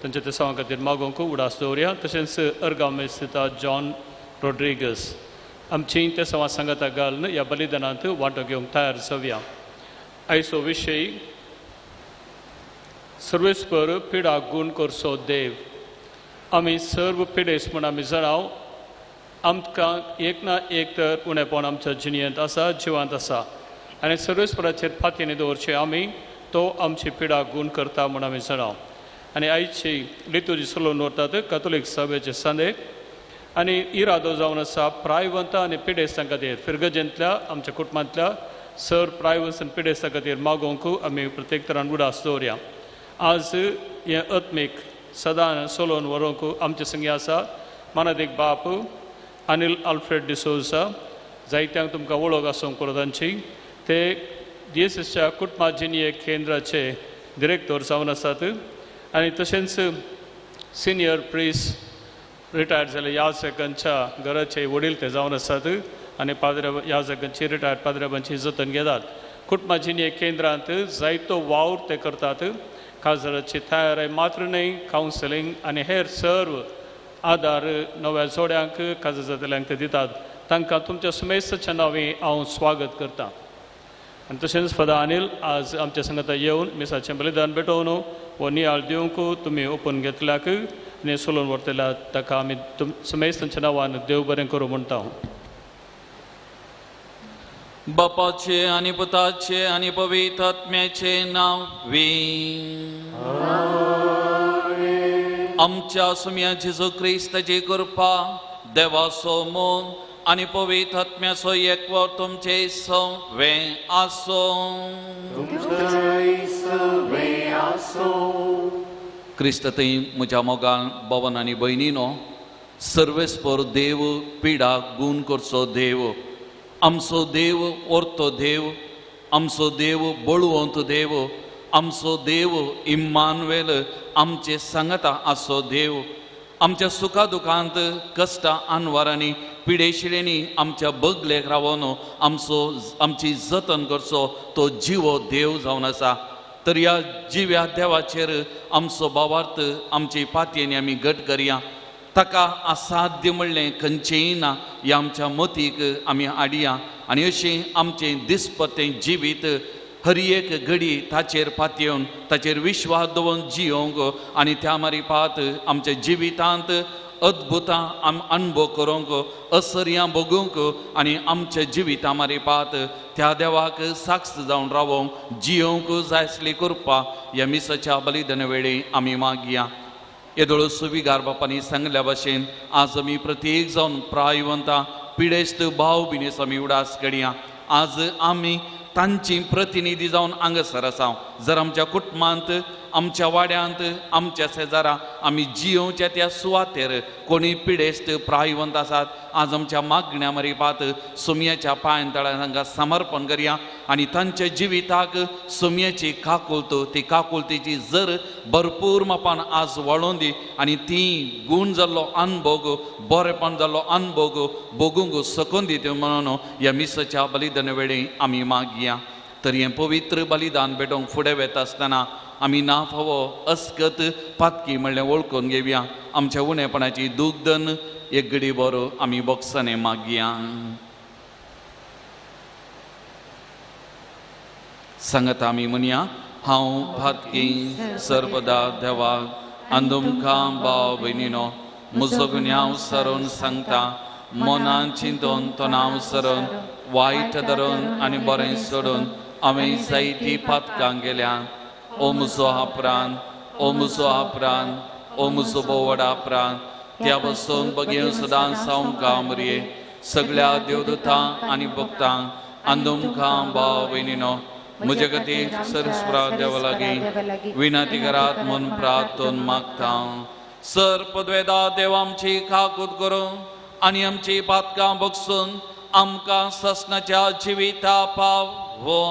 तांच्या तेसांवा खातीर मागोवंक उडास दवरया तशेंच अर्गामेस दिता जॉन रॉड्रिगस आमची तेसांवा सांगाता घालून ह्या बलिदानांत वांटो घेवंक तयार जावया आयचो विशय सर्वेस्पर पिडा गूण करचो देव आमी सर्व पिडेस म्हूण आमी जाणाव आमकां एक ना एक तर उणेपण आमच्या जिणेंत आसा जिवांत आसा आनी सर्वेस्पराचेर फातींनी दवरचे आमी तो आमची पिडा गूण करता म्हूण आमी जाणाव आनी आयची लितुजी चलोवन व्हरतात कॅथोलीक सभेचे संदेश आनी इरादो जावन आसा प्रायवंतां आनी पिडेस्तां खातीर फिरगजेंतल्या आमच्या कुटुंबांतल्या सर प्रायवंत आनी पिडेस्तां खातीर मागोवंक आमी प्रत्येक तरान उडास दवरया आज हें आत्मीक सदां चलोवन व्हरोंक आमचे संगी आसा मानदीक बाप अनिल आल्फ्रेड डिसोजा जायत्यांक तुमकां वळख आसूंक पुरो तांची ते DSSच्या कुटुंबा जिनिये केंद्राचे डिरेक्टर जावन आसात आनी तशेंच सिनियर प्रीस रिटायर्ड जाले यासेकांच्या घराचे वडील ते जावन आसात आनी याजकांची रिटायर्ड पाद्र्याबांची जतन घेतात. कुटुंबाची केंद्रांत जायतो वावर ते करतात. काजराची तयारी मात्र न्ही, कावन्सिलींग आनी हेर सर्व आदार नव्या जोड्यांक काजर जातल्यांक ते दितात. तांकां तुमच्या समेस्तच्या नांवी हांव स्वागत करतां. आनी तशेंच फादर अनिल आज आमच्या संगता येवन मिसाचें बलिदान भेटोवन हो नियाळ दिवंक तुमी ओपून घेतल्याक आनी सोलून व्हरतल्यात ताका आमी समेस्तांच्या नांवान देव बरें करूं म्हणटा. बापाचे आनी पुताचे आनी पवित्र आत्म्याचे नांवी आमच्या सुम्या जेजू क्रिस्ताची कृपा, देवाचो मोग आनी पवित्र आत्म्याचो एकवट तुमचे सवे आसो. क्रिस्ततय म्हज्या मोगाळ भवन आनी भयणीनो, सर्वेस्पर देव पिडा गूण करचो देव, आमचो देव ओर्तो देव, आमचो देव बळवंत देव, आमचो देव इम्मानुएल, आमचे सांगता आसो देव, आमच्या सुखा दुखांत कश्टा आनवारांनी पिडेशिडेनी आमच्या बगलेक रावोन आमची जतन करचो तो जिवो देव जावन आसा. तर ह्या जिव्या देवाचेर आमचो भावार्थ आमची पातयेनी आमी घट करया. ताका असाध्य म्हणलें खंयचेंय ना ह्या आमच्या मतीक आमी हाडया आनी अशें आमचें दिसपटें जिवीत हर एक घडी ताचेर पातयेवन ताचेर विश्वास दवरून जियोंक आनी त्या मारिपात आमच्या जिवितांत अद्भुतां अनुभव करूंक, असर्यां बगूंक आनी आमच्या जिविता मारिपात त्या देवाक साक्ष जावन रावोंक जियोंक जाय आसली कृपा ह्या मिसाच्या बलिदान वेळी आमी मागया. येदोळो सुविगार बापांनी सांगल्या भाशेन आज आमी प्रत्येक जावन प्रायवंतां पिडेस्त भाव भिनेस आमी उडास घडया. आज आमी तांची प्रतिनिधी जावन हांगासर आसा. जर आमच्या कुटुंबांत, आमच्या वाड्यांत, आमच्या शेजारा आमी जियोच्या त्या सुवातेर कोणी पिडेस्त प्रायवंत आसात, आज आमच्या मागण्या मारिपात सुमयाच्या पांयतळार तांकां समर्पण करया आनी तांच्या जिविताक सुमयाची काकुलत, ती काकुलतेची जर भरपूर मापान आज वळोवन दी आनी ती गूण जाल्लो अनुभव, बरेपण जाल्लो अनुभव बगूंक सकून दी म्हणून ह्या मिसाच्या बलिदान वेळी आमी मागया. तर हें पवित्र बलिदान भेटोवंक फुडें वता आसतना आमी ना फावो अस्कत पातकी म्हणलें वळखून घेवया. आमच्या उणेपणाची दुखदन एक घडी बरो आमी बोक्साने मागया. सांगता आमी म्हणया, हांव पातकी सर्वदा देवाक आनी तुमकां भाव भयणीनो म्हजो गुन्यांव सरून सांगता. मनान चिंतून तोंडाव सरून वायट धरून आनी बरें सोडून हांवें जायतीं पातकां गेल्या. ओ म्हजो आपरान, ओ म्हजो आपरान, ओ म्हजो बोवड आपरान, त्या बसून बगेव सदां सावंका मरये सगळ्या देवदूतां आनी भक्तांक आनी तुमकां भाव भयणीनो म्हजे खातीर सरस्वरा देवा लागीं विनंती करात म्हूण प्रार्थोन मागता. सर पदवेदा देव आमची काकूत करूं आनी आमची पातकां बगसून आमकां ससनाच्या जिविता पावो.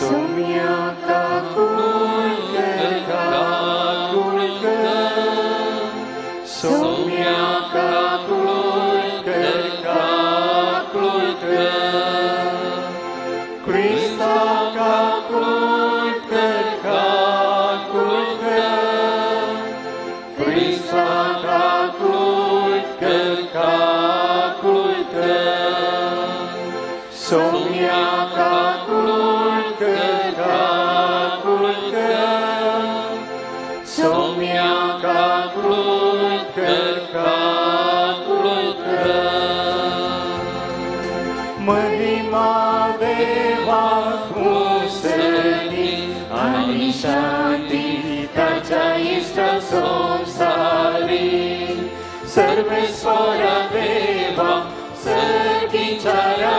Sumya kakul kakul Sumya kakul kakul Krista kakul kakul Krista kakul kakul Sumya kakul Somya kakul Mahima deva kusani ani shanti tacha ishta samsari Sarveswara deva sargicharaya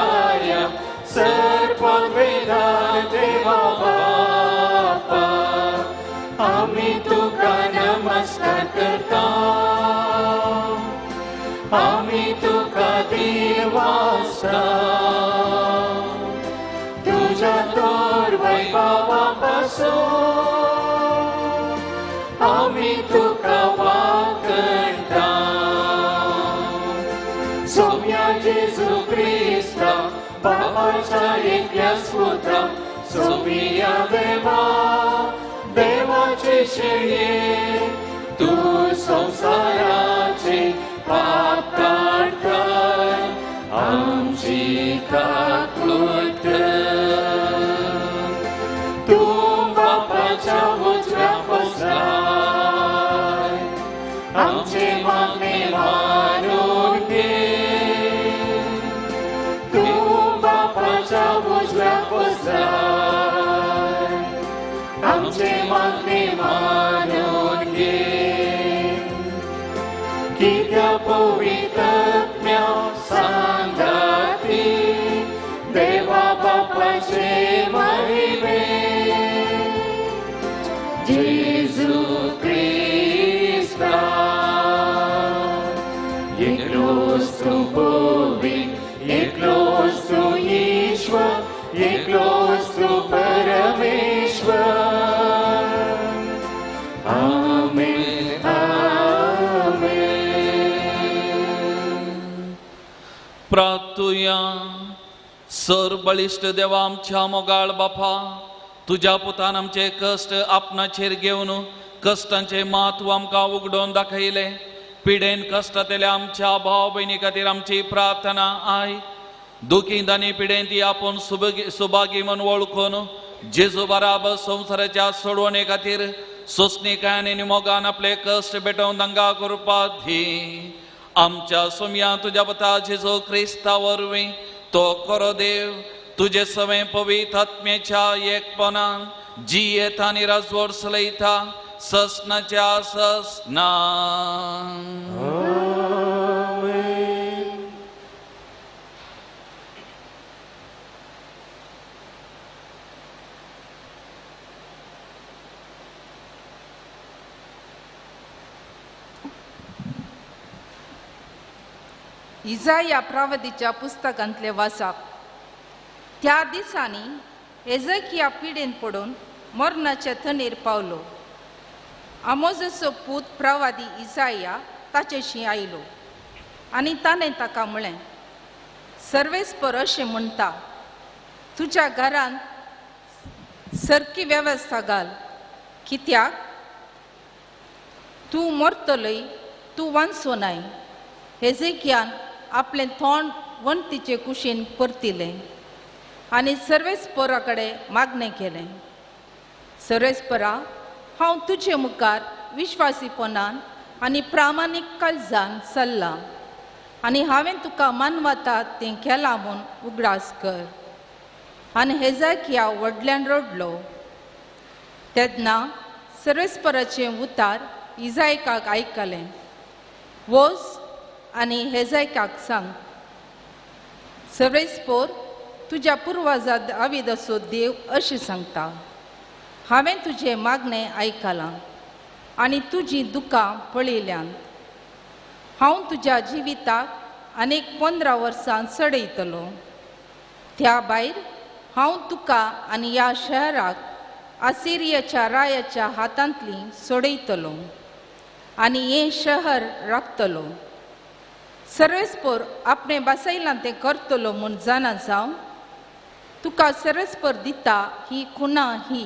सर्ववेदा देवा बापा आम्ही तुका नमस्कार करता आम्ही तुका देवास्ता तुझ्या तोर वैभवापासून आमी तुका वाकणटा सौम्या जेजू क्रिस्ता बापाच्या एकल्या पुत्रा सोमिया देवा देवाचे शेळये तू संसाराचे पाप काढता आमची काकूट तू बापाच्या उजव्या बसलाय आमचे मागणे मानून घे तू बापाच्या उजव्या बसलाय आमचे मागणे मानून घे कित्या पवित्रत्म्या सांगाती देवा बापाचे महिमे जेजू क्रिस्ता एकलोच तू पवित्र एकलोच तू ईश्वर एकलोच तू परमेश्वर आमेन आमेन प्रार्थुया सर बळिश्ट देवा आमच्या मोगाळ बापा तुझ्या पुतान आमचे कष्ट आपणाचेर घेवन कष्टांचे महत्व आमकां उगडोवन दाखयले पिडेन कश्टांतल्या आमच्या भाव भयणी खातीर आमची प्रार्थना आय दुखींत आनी पिडेन ती आपूण सुभागी म्हूण वळखून जेजू बाराबर संवसाराच्या सोडवणे खातीर सोंसणीकाय आनी मोगान आपले कश्ट भेटोवन तांकां करपाक दी आमच्या सोम्या तुज्या पुता जेजू क्रिस्ता वरवीं तो खरो देव तुजे सवे पवित्र आत्म्याच्या एकपणान जियेता आनी राजवट चलयता ससनाच्या ससना इजाया प्रवादीच्या पुस्तकांतले वाचप त्या दिसांनी एजकिया पिडेन पडून मरणाच्या थंडेर पावलो आमोजाचो पूत प्रवादी इजाया ताचेशी आयलो आनी ताणें ताका म्हळें सर्वेस्पर अशें म्हणटा तुज्या घरांत सारकी वेवस्था घाल कित्याक तूं मरतलय तूं वांचोनाय हेजेकियान आपलें तोंड वणटीचे कुशीन परतिलें आनी सर्वेस्परा कडेन मागणें केलें सर्वेस्परा हांव तुजे मुखार विश्वासीपणान आनी प्रामाणीक काळजान चल्लां आनी हांवें तुका मानवता तें केलां म्हूण उगडास कर आनी हेजेकिया व्हडल्यान रडलो तेन्ना सर्वेस्पराचें उतार इजायकाक आयकलें वच आनी हेजेकियाक सांग सर्वेस्पर तुज्या पुर्वजा दाविदाचो देव अशें सांगता हांवें तुजें मागणें आयकलां आनी तुजीं दुकां पळयल्यान हांव तुज्या जिविताक आनीक 15 वर्सां चडयतलो त्या भायर हांव तुका आनी ह्या शहराक आसिरियाच्या रायाच्या हातांतली सोडयतलो आनी हें शहर राखतलो सर्वेस्पर आपणे बसयलां तें करतलो म्हूण जाणा जावं तुका सर्वेस्पर दिता ही खुना ही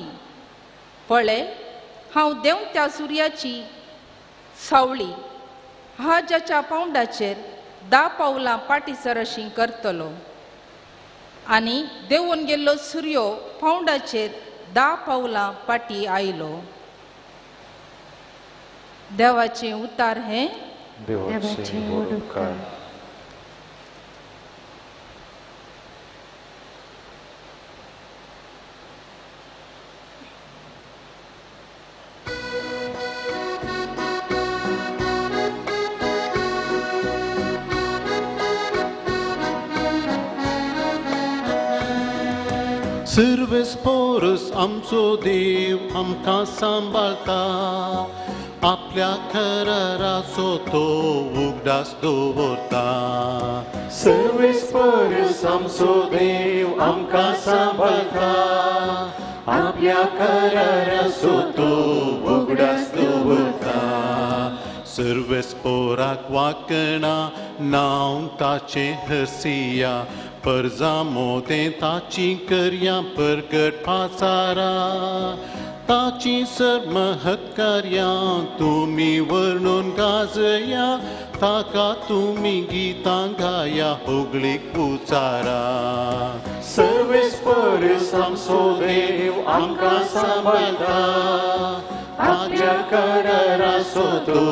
पळय हांव देंवत्या सुर्याची सावळी हाजाच्या पावंडाचेर 10 पावलां पाटीसरशी करतलो आनी देंवून गेल्लो सुर्यो पावंडाचेर 10 पावलां पाटी आयलो देवाचें उतार हें देवाचें वडकार सर्वेस्परस आमचो देव आमकां सांबाळटा आपल्या कराराचो तो उगडास दवरता सर्वेस्परस आमचो देव आमकां सांबाळटा आपल्या कराराचो तो उगडास दवरता सर्वेस्पोराक वाकणा नांव ताचे हसिया परजा मोदें ताची करया परगट पाचारा ताची सर महत्कार्यां तुमी वर्णून गाजया ताका तुमी गितां गाया होगळीक उचारा सर्वेस्पर आमचो देव आमकां सांबाळटा आपल्या कराराचो तो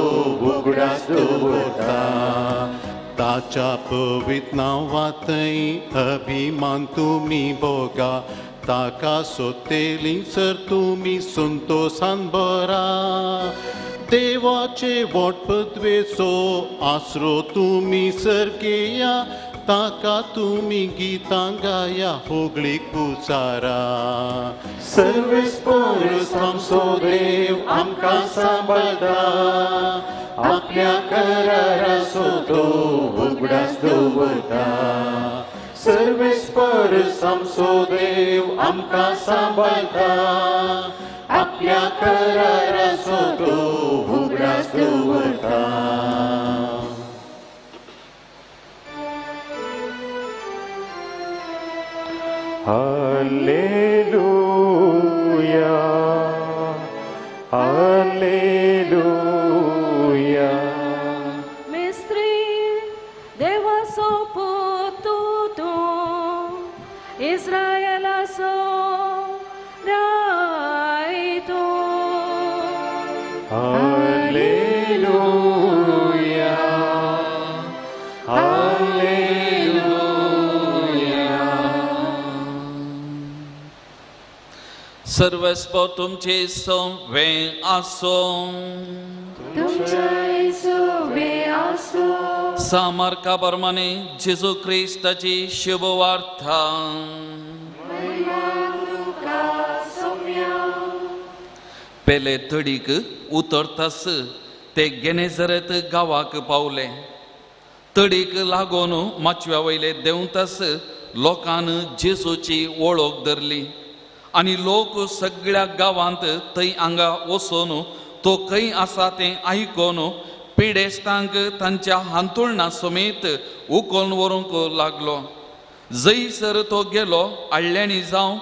उगडास दवरता ताच्या पवित्र नांवांतय अभिमान तुमी भोगा ताका सोतेली सर तुमी संतोषान बरा देवाचे वटपदवेचो आसरो तुमी सरकेया ताका तुमी गितां गाया होगळीक उचारा सर्वेस्पर आमचो देव आमकां सांबाळटा आपल्या कराराचो तो उगडास दवरता सर्वेस्पर आमचो देव आमकां सांबाळटा आपल्या कराराचो तो उगडास दवरता हालेलुया हालेलुया मिस्त्री देवाचो पुतो तूं इस्रायलाचो रायतो हालेलुया हालेलुया सर्वस्व तुमचे सवे आसो सामार्का प्रमाणे जेजू क्रिस्ताची शुभवार्ता पेले तडीक उतरतास ते गेनेझरेत गांवाक पावले तडीक लागून माचव्या वयले देंवतास लोकान जेजूची वळख धरली आनी लोक सगळ्या गांवांत थंय हांगा वचून तो खंय आसा तें आयकून पिडेस्तांक तांच्या हांतुरणां समेत उखलून व्हरूंक लागलो जंयसर तो गेलो आडल्यांनी जावं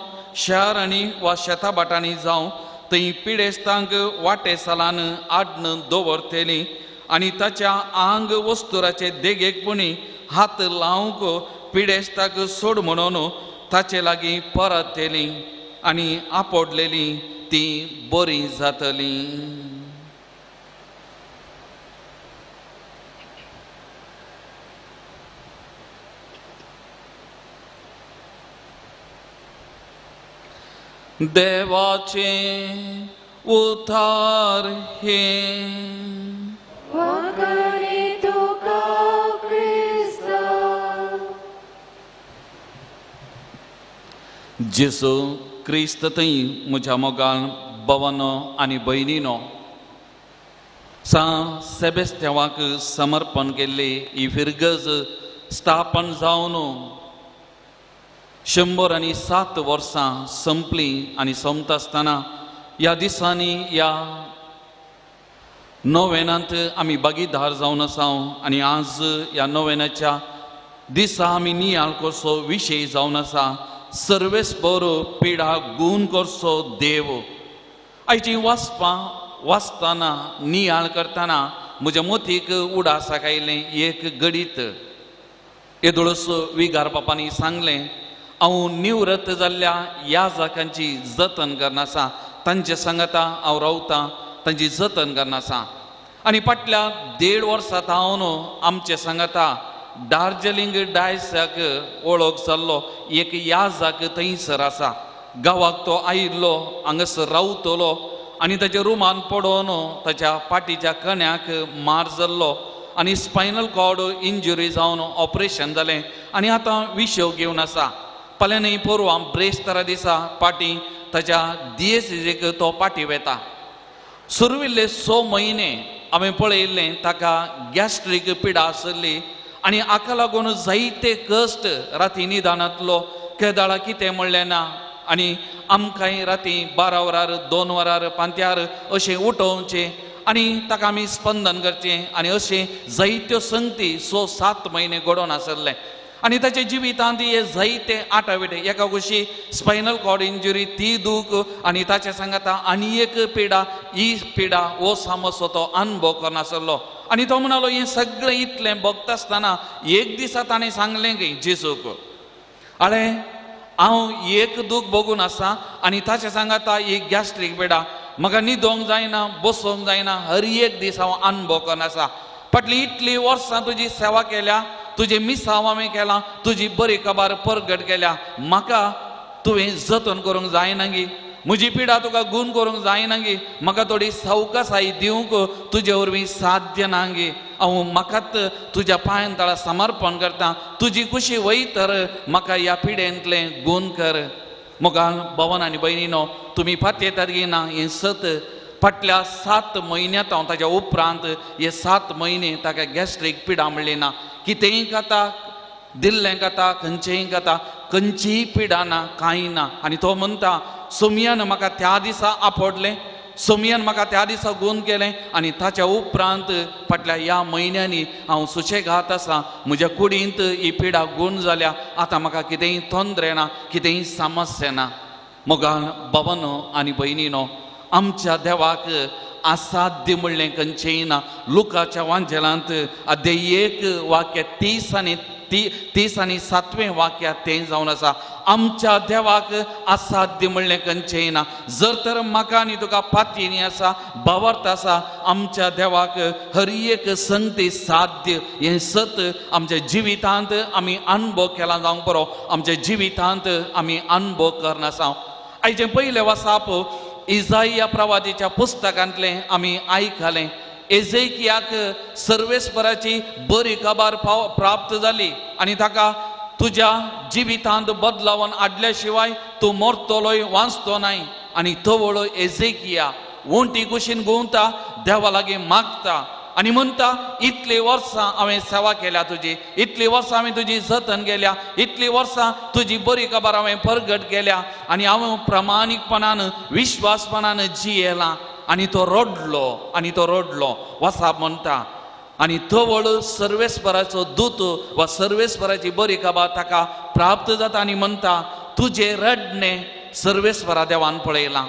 शारांनी वा शेताबाटांनी जावं थंय पिडेस्तांक वाटेसालान आडन दवरतेली आनी ताच्या आंग वस्तुराचे देगेकपणी हात लावंक पिडेस्ताक सोड म्हणून ताचे लागीं परतली आनी आपडलेली ती बरी जातली देवाचे उतार हे जेसू क्रिस्त थंय म्हज्या मोगान भवनो आनी भयणीनो सा सेबेस्त्यावाक समर्पण केल्ली ही फिरगज स्थापन जावन 107 वर्सां संपली आनी सोमता आसतना ह्या दिसांनी ह्या नोवेनांत आमी भागीदार जावन आसा आनी आज ह्या नोवेनाच्या दिसा आमी नियाळ करचो विशय जावन आसा सर्वेस्पर पिडा गूण करचो देव आयची वाचताना नियाळ करतना म्हज्या मतीक उडासाक आयलें एक गडीत येदोळस विगार बापानी सांगलें हांव निवृत्त जाल्ल्या याजकांची जतन करनासा तांचे सांगाता हांव रावतां तांची जतन करनासा आनी फाटल्या 1.5 वर्सां हांव आमचे सांगाता दार्जिलिंग डायसाक वळख जाल्लो एक याजक थंयसर आसा गांवाक तो आयिल्लो हांगासर रावतलो आनी ताच्या रुमान पडोवन ताच्या पाटीच्या कण्याक मार जाल्लो आनी स्पायनल कॉर्ड इंजुरी जावन ऑपरेशन जालें आनी आतां विशव घेवन आसा फाल्यांनी परवां ब्रेस्तारा दिसा पाटी ताच्या DSCक तो पाटी वेता सुरविल्ले 6 म्हयने हांवें पळयल्लें ताका गॅस्ट्रीक पिडा आसली आनी हाका लागून जायते कश्ट राती निदानांतलो केदाळा कितें म्हणलें ना आनी आमकांय राती 12 वरार 2 वरार पांत्यार अशें उठोवचें आनी ताका आमी स्पंदन करचें आनी अशें जायत्यो संगती 7 म्हयने घडोवन आसले आनी ताचे जिवितांत हे जायते आटाविटे एका कुशी स्पायनल कॉर्ड इंजुरी ती दूख आनी ताचे सांगाता आनी एक पिडा ही पिडा हो सामोसो तो अनुभव करना आसलो आनी तो म्हणालो हें सगळें इतलें भोगता आसतना एक दिसा ताणें सांगलें की जेजूक आळे हांव एक दूख भोगून आसा आनी ताचे सांगाता ही गॅस्ट्रीक पिडा म्हाका न्हिदोंक जायना बसोंक जायना हर एक दीस हांव अनुभव करना आसा फाटलीं इतलीं वर्सां तुजी सेवा केल्या तुजे मिसांव हांवें केलां तुजी बरी काबार परगट केल्या म्हाका तुवें जतन करूंक जायना गी म्हजी पिडा तुका गूण करूंक जायना गी म्हाका थोडी सावकासाय दिवंक तुजे वरवीं साध्य ना गी हांव म्हाकाच तुज्या पांयां तळा समर्पण करता तुजी कुशी वय तर म्हाका ह्या पिडेंतलें गूण कर मोगाल भवन आनी भयणीनो तुमी फाटी येतात गी ना हें सत फाटल्या 7 म्हयन्यांत हांव ताच्या उपरांत हे 7 म्हयने ताका गॅस्ट्रीक पिडा म्हणली ना कितेंय खाता दिल्लें खाता खंयचेंय खाता खंयचीय पिडा ना कांय ना आनी तो म्हणटा सोमयान म्हाका त्या दिसा आपडलें सोमयान म्हाका त्या दिसा गूण केलें आनी ताच्या उपरांत फाटल्या ह्या म्हयन्यांनी हांव सुशेगाद आसा म्हज्या कुडींत ही पिडा गूण जाल्या आतां म्हाका कितेंय तोंदरे ना कितेंय समस्या ना मोगाल भवनो आनी भयणीनो आमच्या देवाक असाध्य म्हणलें खंयचेंय ना लुकाच्या वांजेलांत अध्याय 1 वाक्य 30 आनी 7वें वाक्यात तें जावन आसा आमच्या देवाक असाध्य म्हणलें खंयचेंय ना जर तर म्हाका आनी तुका फातीनी आसा भावार्थ आसा आमच्या देवाक हर एक संगती साध्य हें सत आमच्या जिवितांत आमी अनुभव केला जावंक बरो आमच्या जिवितांत आमी अनुभव करना आसा आयचें पयलें वाचाप इजाइया प्रवादीच्या पुस्तकांतलें आमी आयकलें एजेकियाक सर्वेस्पराची बरी खबर प्राप्त जाली आनी ताका तुज्या जिवितांत बदलावन हाडल्या शिवाय तूं मरतलोय वाचतो नाय आनी तवळो एजेकिया वोंटी कुशीन गुंवता देवा लागीं मागता आनी म्हणटा इतलीं वर्सां हांवें सेवा केल्या तुजी इतलीं वर्सां हांवें तुजी जतन केल्या इतलीं वर्सां तुजी बरी खबर हांवें परगट केल्या आनी हांव प्रामाणीकपणान विश्वासपणान जियेलां आनी तो रडलो वसाप म्हणटा आनी तवळ सर्वेस्पराचो दूत वा सर्वेस्पराची बरी खबर ताका प्राप्त जाता आनी म्हणटा तुजें रडणें सर्वेस्परा देवान पळयलां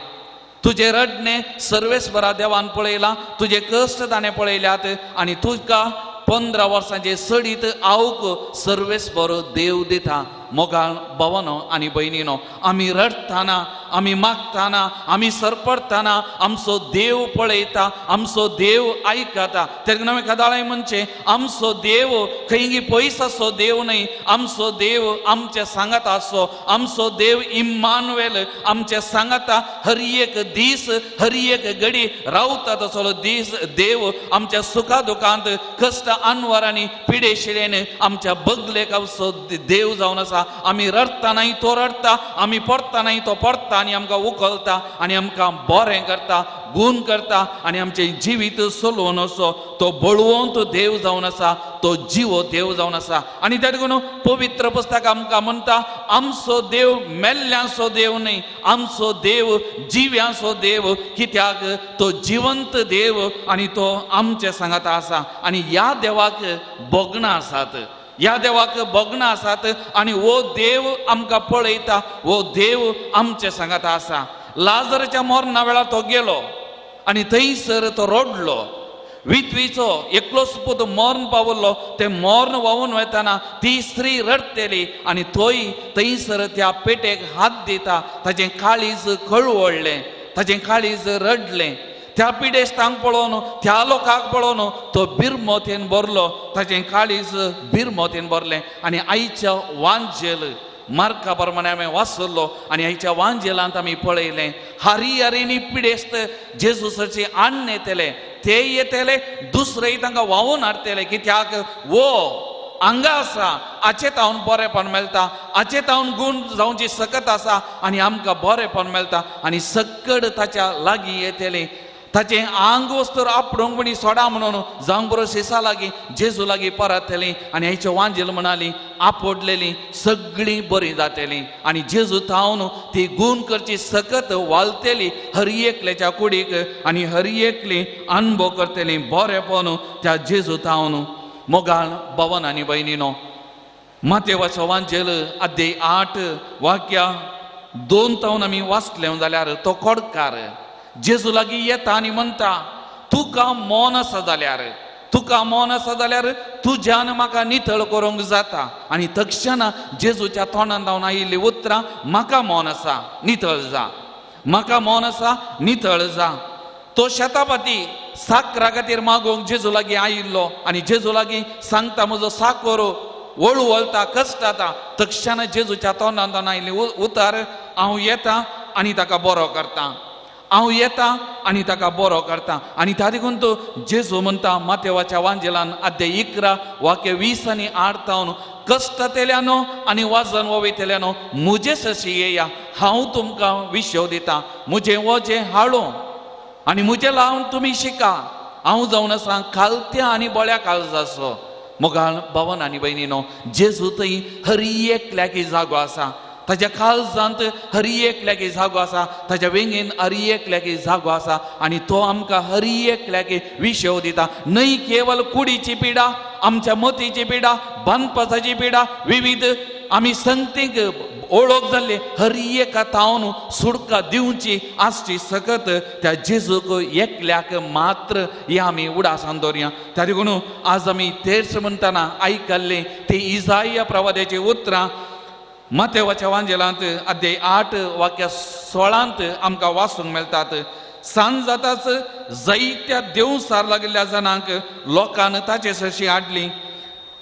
तुजें रडणें सर्वेस्परा देवान पळयलां तुजे कश्ट ताणें पळयल्यात आनी तुका 15 वर्सांचे सडीत आवक सर्वेस्पर देव दिता मोगाळ भवनो आनी भयणीनो आमी रडटाना आमी मागताना आमी सरपडटाना आमचो देव पळयता आमचो देव आयकता तेका नवें कदाळें म्हणचें आमचो देव खंय पयस आसो देव न्हय आमचो देव आमचे सांगाता आसो आमचो देव इम्मानुएल आमचे सांगाता हर एक दीस हर एक घडी रावता तसलो दीस देव आमच्या सुखा दुखांत कश्ट अनवरांनी पिडे शिडेन आमच्या बगलेक आमचो देव जावन आसा आमी रडटानाय तो रडता आमी पडटानाय तो पडटा आनी आमकां उखलता आनी आमकां बरें करता गूण करता आनी आमचें जिवीत चलोवन असो तो बळवंत देव जावन आसा तो जिवो देव जावन आसा आनी त्या देखून पवित्र पुस्तक आमकां म्हणटा आमचो देव मेल्ल्यांचो देव न्हय आमचो देव जिव्यांचो देव कित्याक तो जिवंत देव आनी तो आमचे सांगाता आसा आनी ह्या देवाक भोगणां आसात ह्या देवाक भोगणां आसात आनी हो देव आमकां पळयता हो देव आमचे सांगाता आसा लाजराच्या मरणा वेळार तो गेलो आनी थंयसर तो रडलो विधवीचो एकलोच पूत मरण पावल्लो ते मरण व्हांवून वयताना ती स्त्री रडतेली आनी तोय थंयसर त्या पेटेक हात दिता ताचें काळीज कळवळ्ळें ताचें काळीज रडलें त्या पिडेस्तांक पळोवन त्या लोकांक पळोवन तो बिरमोतेन भरलो ताचें काळीज बिरमोतेन भरलें आनी आयच्या वांजेल मार्का प्रमाणे हांवें वाचल्लो आनी आयच्या वांजेलांत आमी पळयलें हारी हारीनी पिडेस्त जेजूसाचे आण्ण येतले ते येतले दुसरेय तांकां व्हांवून हाडटले कित्याक वो हांगा आसा हाचे तावन बरेपण मेळटा हाचे तावन गूण जावची सकत आसा आनी आमकां बरेपण मेळटा आनी सक्कड ताच्या लागीं येतले ताचे आंग वस्तूर आपणूकपणी सोडा म्हणून जावंक बरो शेसा लागीं जेजू लागीं परतली आनी हाचे वांजेल म्हणाली आपडलेली सगळीं बरी जातली आनी जेजू थावन ती गूण करची सकत वालतेली हर एकल्याच्या कुडीक आनी हर एकली अनुभव करतली बरेपण त्या जेजू थावन मोगाळ भवन आनी भयणीनो मातेवाचो वांजेल अध्याय 8 वाक्या 2 तावन आमी वाचले जाल्यार तो कोडकार जेजू लागीं येता आनी म्हणटा तुका मौन आसा जाल्यार तुज्यान म्हाका नितळ करूंक जाता आनी तक्षणा जेजूच्या तोंडान जावन आयिल्लीं उतरां म्हाका मौन आसा नितळ जा म्हाका मौन आसा नितळ जा तो शेतापती साकरा खातीर मागोवंक जेजू लागीं आयिल्लो आनी जेजू लागीं सांगता म्हजो साकोर वळू वळटा कश्ट जाता तक्षणा जेजूच्या तोंडान जावन आयिल्ली उतर हांव येता आनी ताका बरो करता हांव येता आनी ताका बरो करता आनी त्या देखून तो जेजू म्हणटा मातेवाच्या वांजेलान अध्याय 11 वाक्य 20 आनी 8 तावन कश्टतेल्यानो आनी वाजन वोवयतेल्यानो मुजे सशी येया हांव तुमकां विश्व दिता मुजें वजें हाडो आनी मुजें लावन तुमी शिका हांव जावन आसा खालत्या आनी बळ्या काळजाचो मोगाळ भवन आनी भयणीनो जेजू थंय हर एकल्याक जागो आसा ताच्या काळजांत हर एकल्याक जागो आसा ताच्या वेंगेन हर एकल्याक जागो आसा आनी तो आमकां हर एकल्याक विशव दिता न्हय केवल कुडीची पिडा आमच्या मतीची पिडा बांदपाची पिडा विविध आमी संगतीक ओळख जाल्ले हर एका तावन सुडका दिवची आसची सकत त्या जेजूक एकल्याक मात्र हे आमी उडासान दवरया त्या देखून आज आमी तेर्स म्हणटना आयकल्ले ते इजाया प्रवाद्याची उतरां मातेवाच्या वांजेलांत अध्याय 8 वाक्य 16 आमकां वाचूंक मेळटात सांज जाताच जायत्या देवसार लागल्या जाणांक लोकान ताचे सशी हाडली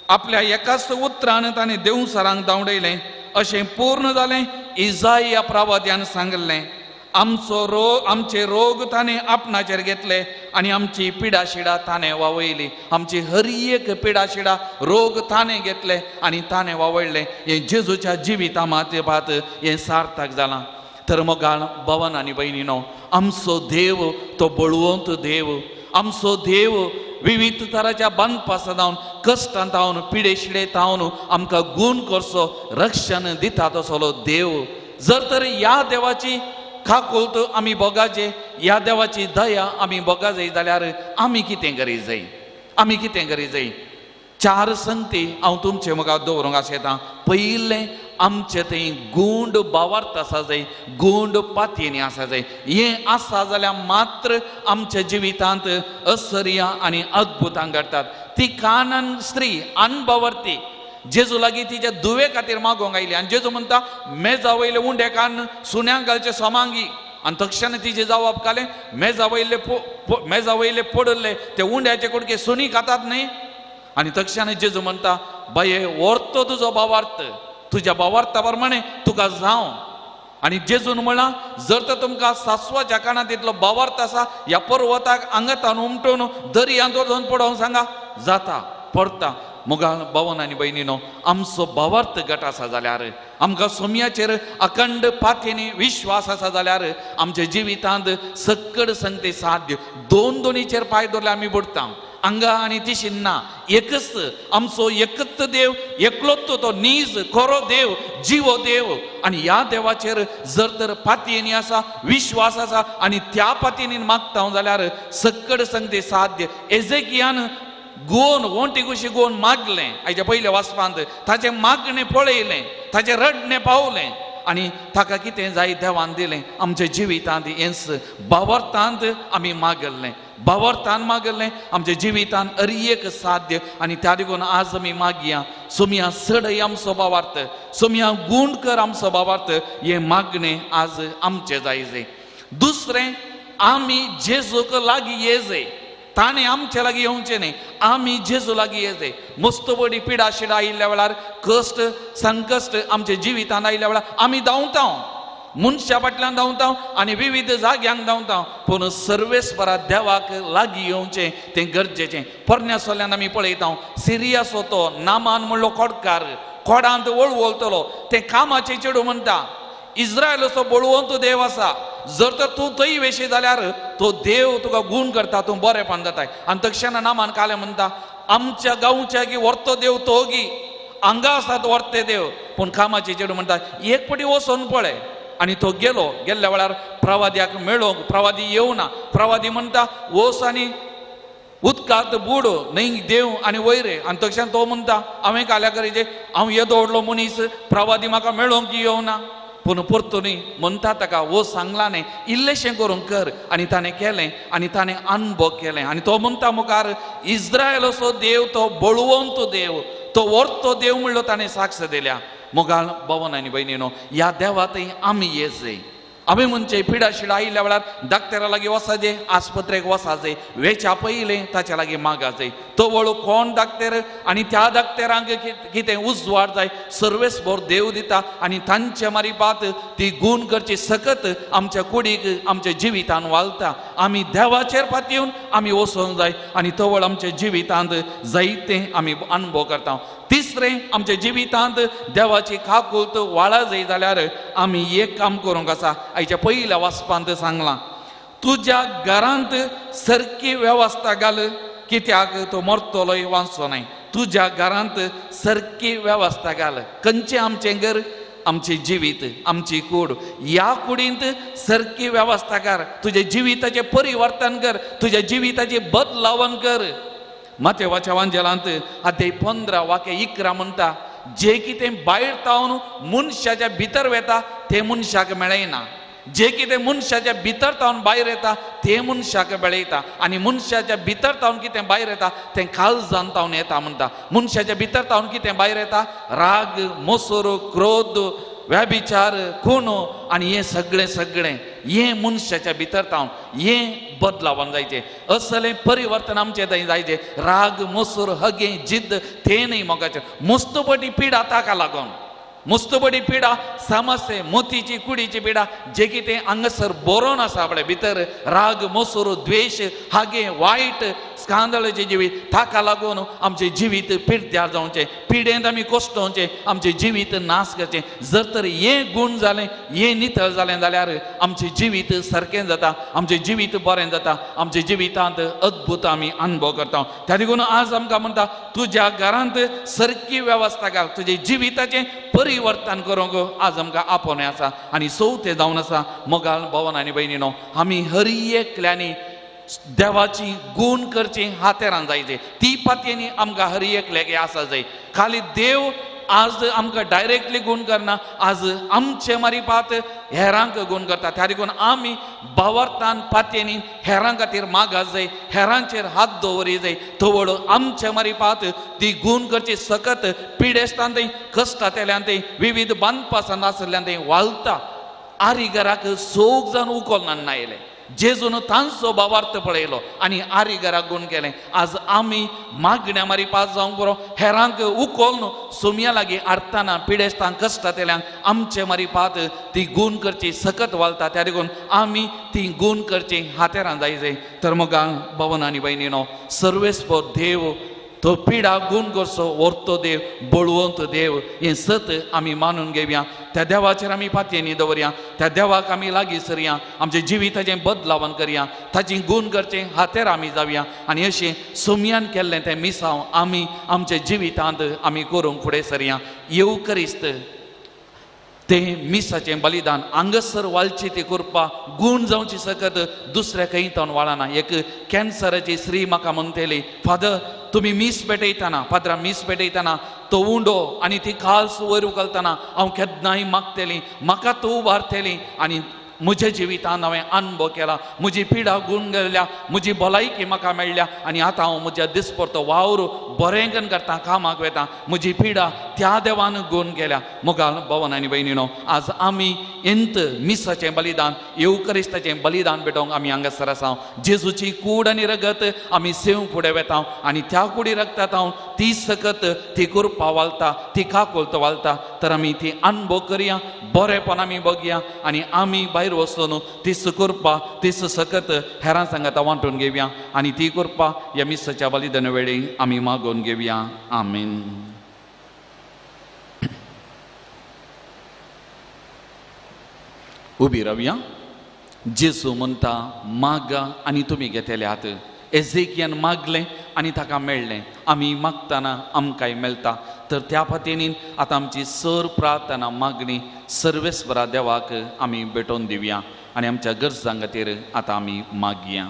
आपल्या एकाच उतरान ताणें देवसारांक धांवडयलें अशें पूर्ण जालें इजाया प्रवाद्यान सांगलें आमचे रोग ताणें आपणाचेर घेतले आनी आमची पिडाशिडा ताणें वावयली आमची हर एक पिडाशिडा रोग ताणें घेतले आनी ताणें वावयले हें जेजूच्या जिविता मातेभात हें सार्थक जालां तर मोगाळ भवन आनी भयणीनो आमचो देव तो बळवंत देव आमचो देव विविध तराच्या बांदपासां जावन कश्टांत जावन पिडेशिडे जावन आमकां गूण करचो रक्षण दिता तसलो देव जर तर ह्या देवाची खाकुलत आमी बोगाचे ह्या देवाची दया आमी बोगा जाय जाल्यार आमी कितें करी जाय 4 संगती हांव तुमचे मुखार दवरूंक आशेतां पयलें आमचे थंय गूंड बावार्थ आसा जाय गूंड पातयेनी आसा जाय हें आसा जाल्यार मात्र आमच्या जिवितांत आश्चर्यां आनी अद्भुतां घडटात ती कानान स्त्री अनबावर्ती जेजू लागीं तिच्या दुवे खातीर मागोवंक आयली आनी जेजू म्हणटा मेजा वयले उंडे कान सुन्यांक घालचे सोमांगी आनी तक्षण तिचे जवाब कालें मेजा वयले पडले ते उंड्याचे कुडके सुनी खातात न्ही आनी तक्षण जेजू म्हणटा बाये व्हरतो तुजो भावार्थ तुज्या भावार्था प्रमाणे तुका जावं आनी जेजून म्हणला जर तर तुमकां सासवाच्या कानांत इतलो भावार्थ आसा ह्या पर्वताक आंगतान उमटून दर्यांत वचून पडोवंक सांगा जाता पडटा मोगाळ भवन आनी भयणीनो आमचो भावार्थ गट आसा जाल्यार आमकां सोम्याचेर अखंड पातयेनी विश्वास आसा जाल्यार आमच्या जिवितांत सक्कड संगती साध्य दोनीचेर पांय दवरल्यार आमी बुडटा अंगा आनी तिशीन ना एकच आमचो एकच देव एकलोच तो नीज खरो देव जिवो देव आनी ह्या देवाचेर जर तर पातयेनी आसा विश्वास आसा आनी त्या पातयेनीन मागता जाल्यार सक्कड संगती साध्य एजेकियान गोवन वोंटी कुशी गोवन मागलें हाच्या पयले वाचपांत ताचें मागणें पळयलें ताचें रडणें पावलें आनी ताका कितें जाय देवान दिलें आमच्या जिवितांत हेंच भावार्थांत आमी मागल्लें भावार्थान मागल्लें आमच्या जिवितांत हर एक साध्य आनी त्या देखून आज आमी मागया सोम्या सडय आमचो भावार्थ सोम्या गूण कर आमचो भावार्थ हें मागणें आज आमचें जायजें दुसरें आमी जेजूक लागीं येजय ताणें आमचे लागीं येवचें न्ही आमी जेजू लागीं येजय मस्त बडी पिडा शिडा आयिल्ल्या वेळार कश्ट संकश्ट आमच्या जिवितांत आयिल्ल्या वेळार आमी धांवता मनशा फाटल्यान धांवता आनी विविध जाग्यांक धांवता पूण सर्वेस्परा देवाक लागीं येवचें तें गरजेचें पोरन्यासोल्यान आमी पळयता सिरियासो तो नामान म्हणलो खोडकार खोडांत वळवळतलो तें कामाचें चेडूं म्हणटा इस्रायलाचो बळवंत देव आसा जर तर तूं थंय वेशी जाल्यार तो देव तुका गूण करता, तूं बरेपण जाताय. आनी तक्षण नामान काले म्हणटा आमच्या गांवच्या की व्हरतो देव तो गी हांगा आसात व्हरते देव, पूण कामाची चेडूं म्हणटा एक पटी वचोन पळय. आनी तो गेल्ल्या वेळार प्रवाद्याक मेळोंक प्रवादी येवना. प्रवादी म्हणटा वच आनी उदकांत बुड न्हय देव आनी वयरे. आनी तक्षण तो म्हणटा हांवें काल्या करीचे हांव येदो व्हडलो मनीस प्रवादी म्हाका मेळोंक येवना. पूण परतून म्हणटा ताका वो सांगला न्ही इल्लेशें करून कर. आनी ताणें केलें आनी ताणें अनुभव केलें. आनी तो म्हणटा मुखार इस्रायल असो देव तो बळवंत देव, तो व्हरतो देव म्हणलो ताणें साक्ष दिल्या. मोगाळ भवन आनी भयणीनो, ह्या देवातय आमी येसय. आमी म्हणजे पिडा शिडा आयिल्ल्या वेळार डाक्टरा लागीं वसाजे, आस्पत्रेक वसाजे, वेच्या पयलें ताच्या लागीं मागाजे. तो वळू कोण डाक्टर आनी त्या डाक्टरांक कितें उजवाड जाय सर्वेस भर देव दिता. आनी तांचे मारिफात ती गूण करची सकत आमच्या कुडीक आमच्या जिवितान वालता. आमी देवाचेर पातयेवन आमी वचोंक जाय आनी तवळ आमच्या जिवितांत जायतें आमी अनुभव करता. तिसरें, आमच्या जिवितांत देवाची काकूळट वाळा जाय जाल्यार आमी एक काम करूंक आसा. आयच्या पयल्या वाचपांत सांगलां तुज्या घरांत सारकी वेवस्था घाल, कित्याक तो मरतलोय वाचचो न्हय. तुज्या घरांत सारकी वेवस्था घाल. खंयचें आमचें घर? आमचें जिवीत, आमची कूड. ह्या कुडींत सारकी वेवस्था कर. तुज्या जिविताचें परिवर्तन कर, तुज्या जिविताची बदलावण कर. मातेवाच्या वांजेलांत अध्याय 15 वाक्य 11 म्हणटा जे कितें भायर तावन मनशाच्या भितर वेता तें मनशाक मेळयना. जे कितें मनशाच्या भितर तावन भायर येता तें मनशाक मेळयता. आनी मनशाच्या भितर तावन कितें भायर येता तें काळजान तावन येता म्हणटा. मनशाच्या भितर तावन कितें भायर येता? राग, मोसोर, क्रोध, व्याभिचार, खुनो आनी हें सगळें हें मनशाच्या भितर तावन हें बदलावण जायचें. असलें परिवर्तन आमचें थंय जायचें. राग, मोसोर, हगें, जिद्द तें न्ही मोगाचें. मस्तपटी पिडा ताका लागून, मस्तपटी पिडा, समस्ये, मोतीची कुडीची पिडा, जे कितें हांगासर बरोवन आसा आपल्या भितर राग, मोसोर, द्वेश, हागे, वायट, स्कांदळाचें जिवीत, ताका लागून आमचें जिवीत पिड्ड्यार जावचें, पिडेंत आमी कोश्टोवचें, आमचें जिवीत नाश करचें. जर तर हें गूण जालें, हें नितळ जालें जाल्यार आमचें जिवीत सारकें जाता, आमचें जिवीत बरें जाता, आमच्या जिवितांत अद्भुत आमी अनुभव करता. त्या देखून आज आमकां म्हणटा तुज्या घरांत सारकी वेवस्था घाल, तुजें जिविताचें परिवर्तन करूंक आज आमकां आपोवणें आसा. आनी चवथें जावन आसा मोगाळ भवन आनी भयणीनो, आमी हर एकल्यानी देवाची गूण करची हातेरान जायचे. ती पातयेनी आमकां हर एकल्याक आसा जाय. खाली देव आज आमकां डायरेक्टली गूण करना, आज आमचे मारिफात हेरांक गूण करता. त्या देखून आमी भावार्थान पातयेनी हेरां खातीर मागास जाय, हेरांचेर हात दवरी जाय. तवळ आमचे मारिफात ती गूण करची सकत पिडेस्तान थंय कश्टांतल्यान थंय विविध बांदपासान आसल्यान थंय वालता. आरिगराक सोग जावन उखोलनान आयले. जेजून तांचो भावार्थ पळयलो आनी आरिगराक गूण केलें. आज आमी मागण्या मारिपास जावंक बरो हेरांक उखोलन सुमया लागीं आडटाना पिडेस्तान कश्टांतल्यान आमचे मारिफात ती गूण करची सकत वालता. त्या देखून आमी ती गूण करची हातेरान जाय. तर मग भवन आनी भयणीनो, सर्वेस्पर देव तो पिडा गूण करचो व्हरतो देव, बळवंत देव, हें सत आमी मानून घेवया. त्या देवाचेर आमी पातयेनी दवरया, त्या देवाक आमी लागीं सरया, आमच्या जिविताचें बदलावण करया, ताची गूण करचें हातेर आमी जावया. आनी अशें सुमयान केल्लें तें मिसांव आमी आमच्या जिवितांत आमी करूंक फुडें सरया. येवकरिस्त तें मिसाचें बलिदान हांगासर वालची ती करपा गूण जावची सकत दुसऱ्या खंय तावन वाळना. एक कॅन्सराची स्त्री म्हाका म्हणटली, फादर तुमी मीस पेटयतना, पात्रां मीस पेटयतना तो उंडो आनी ती खास वयर उखलतना हांव केन्नाय मागतली, म्हाका तूं उबारतली. आनी म्हज्या जिवितांत हांवें अनुभव केला, म्हजी पिडा गूण गेल्या, म्हजी भलायकी म्हाका मेळ्ळ्या आनी आतां हांव म्हज्या दिसपरतो वावर बरेंकन करता, कामाक वेता. म्हजी पिडा त्या देवान गूण गेल्या. मोगाल भवन आनी भयणीनो, आज आमी इंत मिसाचें बलिदान, येवकरिस्ताचें बलिदान पेटोवंक आमी हांगासर आसा. जेजूची कूड आनी रगत आमी सेव फुडें वेता आनी त्या कुडी रगतात हांव ती सकत ती कुरपा वालता, ती काकुळट वालता. तर आमी ती अनुभव करया, बरेपण आमी बगया आनी आमी भायर वचून तीस कुरपा तीस सकत हेरां सांगात वांटून घेवया आनी ती कुरपा ह्या मिसाच्या बलिदाना वेळी आमी मागून घेवया. आमीन. उबी रावया. जेजू म्हणटा मागा आनी तुमी घेतल्यात. एझेकियान मागलें आनी ताका मेळ्ळें. आमी मागतना आमकांय मेळटा. तर त्या पद्दतीन आतां आमची सर प्रार्थना मागणी सर्वेस्परा देवाक आमी भेटोवन दिवया आनी आमच्या गरजां खातीर आतां आमी मागया.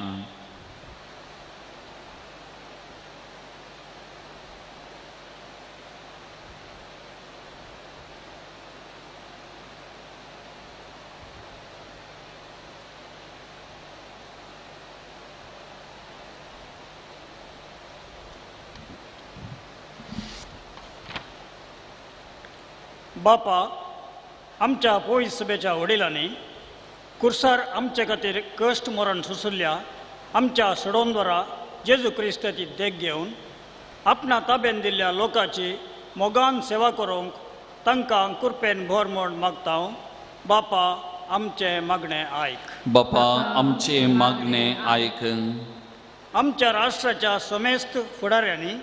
बापा, आमच्या पवित्र सभेच्या वडिलांनी कुर्सार आमचे खातीर कश्ट मरण सोंसल्या आमच्या सडोंदरा जेजू क्रिस्ताची देख घेवन आपणा ताब्यान दिल्ल्या लोकांची मोगान सेवा करूंक तांकां कृपेन भर म्हूण मागता. बापा, आमचे मागणें आयक. बापा, आमचे मागणें आयक. आमच्या राष्ट्राच्या समेस्त फुडाऱ्यांनी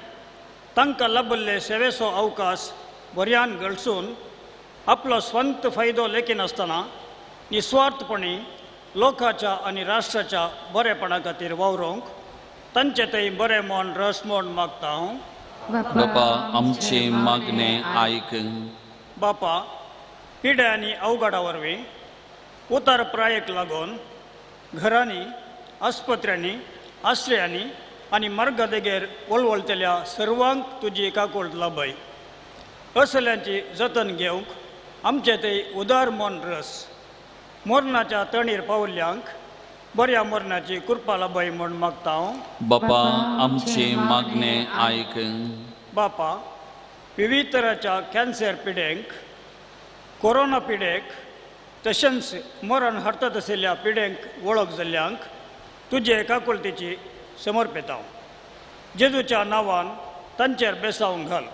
तांकां लाभिल्ले सेवेचो अवकाश बऱ्यान गळसून आपलो स्वंत फायदो लेखीन आसतना निस्वार्थपणी लोकांच्या आनी राष्ट्राच्या बरेपणा खातीर वावरूंक तांचे थंय बरें म्हूण रस म्हूण मागता हांव. बापा, आमचे मागणें आयक. बापा, पिड्या आनी अवघडा वरवीं उतार प्रायेक लागून घरांनी, आस्पत्र्यांनी, आश्रयांनी आनी मार्गादेगेर वळवळतेल्या सर्वांक तुजी काकूळट लाभय. असल्यांची जतन घेवंक आमचे थंय उदार मन रस. मरणाच्या तणीर पावल्ल्यांक बऱ्या मरणाची कृपा लाभय म्हूण मागता हांव. बापा, आमचे मागणें आयक. बापा, विविध तरांच्या कॅन्सर पिडेंक, कोरोना पिडेक तशेंच मरण हाडटात आशिल्ल्या पिडेंक वळख जाल्ल्यांक तुजे काकुळतेची समर्पित हांव. जेजूच्या नांवान तांचेर बेसावंक घाल.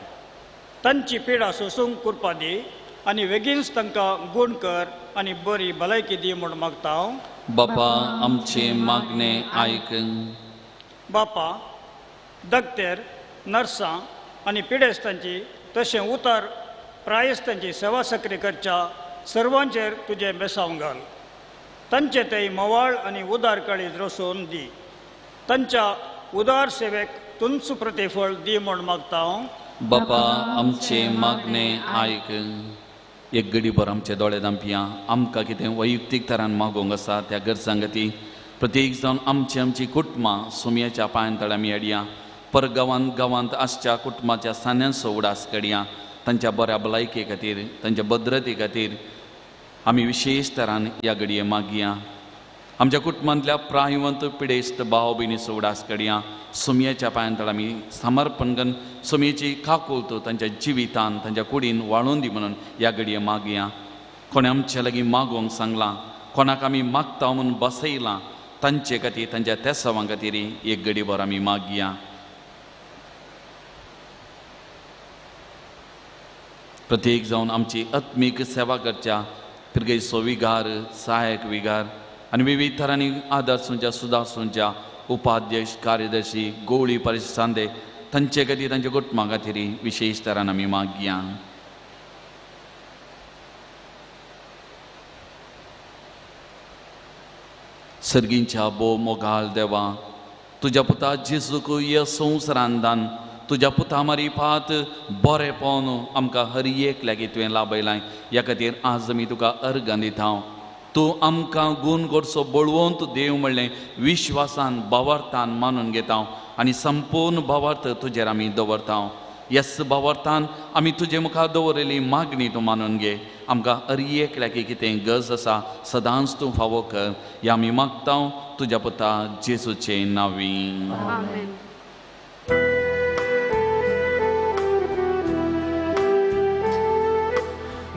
तांची पिडा सोसूंक कृपा दी आनी बेगीनच तांकां गूण कर आनी बरी भलायकी दी म्हूण मागता हांव. बापा, आमचे मागणें आयक. बापा, दक्तेर, नर्सां आनी पिडेस्तांची तशें उतार प्रायस्तांची सेवा सक्री करच्या सर्वांचेर तुजें बेसावंक घाल. तांचे थंय मोवाळ आनी उदार काळीज रचोवन दी. तांच्या उदार सेवेक तुमचो प्रतिफळ दी म्हूण मागता हांव. बापा, आमचे मागणें आयक. एक घडीभर आमचे दोळे धांपया. आमकां कितें वैयक्तीक तरान मागोवंक आसा त्या गरजां खातीर प्रत्येक जावन आमची कुटुंबां सुमयाच्या पांयां तळ्या आमी हाडया. परगांवांत आसच्या कुटुंबाच्या सान्यांचो उडास काडया. तांच्या बऱ्या भलायके खातीर, तांच्या भद्रते खातीर आमी विशेश तरान ह्या घडये मागया. आमच्या कुटुंबांतल्या प्रायवंत पिडेस्त भाव भयणीचो उडास काडया. सुमयाच्या पांयां तळ्या आमी समर्पण करून सुमयेची काकूळट तांच्या जिवितान, तांच्या कुडीन वाळोवन दी म्हणून ह्या घडये मागया. कोणें आमचे लागीं मागोवंक सांगलां, कोणाक आमी मागता म्हणून बसयलां, तांचे खातीर, तांच्या तेसावां खातीर एक घडीभर आमी मागया. प्रत्येक जावन आमची आत्मीक सेवा करच्या पिरगेचो विगार, सहायक विगार आनी विविध तरांनी आदारसूंच्या सुदारसूंच्या उपाध्यक्ष, कार्यदर्शी, गोळी परिसांदे तांचे खातीर, तांच्या कुटुंबां खातीर विशेश तरान आमी मागया. सर्गींच्या भोव मोगाळ देवा, तुज्या पुता जेजूक ह्या संवसारांत दान तुज्या पुता मारिफात बरेपण आमकां हर एक लागीं तुवें लाभयलां. ह्या खातीर आज आमी तुका अर्गां दिता. तूं आमकां गूण करचो बळवंत देव म्हणलें विश्वासान, भावार्थान मानून घेता आनी संपूर्ण भावार्थ तुजेर आमी दवरता. ह्याच भावार्थान आमी तुजे मुखार दवरिल्ली मागणी तूं मानून घे. आमकां हर एक लागीं कितें गरज आसा सदांच तूं फावो कर. हें आमी मागता तुज्या पुता जेजूचे नांवीं. आमेन.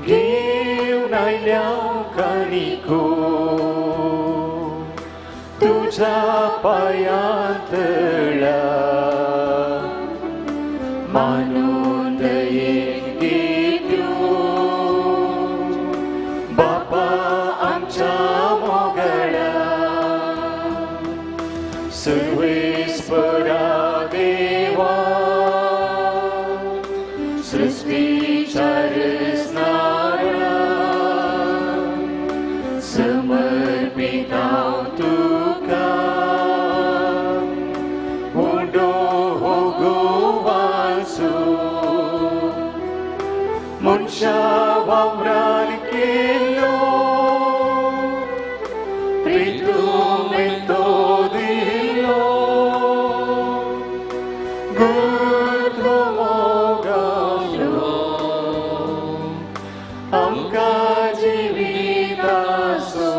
घेवन आयल्या काणिको तुझ्या पायांत मानून दयेक घे तूं बापा आमच्या मोगळा सर्वेस्परा देवा सृष्टीच्या रचनारा समर्पिता तुझ्या वावरार केलो प्रितुमेन तो दिलो गुरु मोगालो आमकां जिविताचो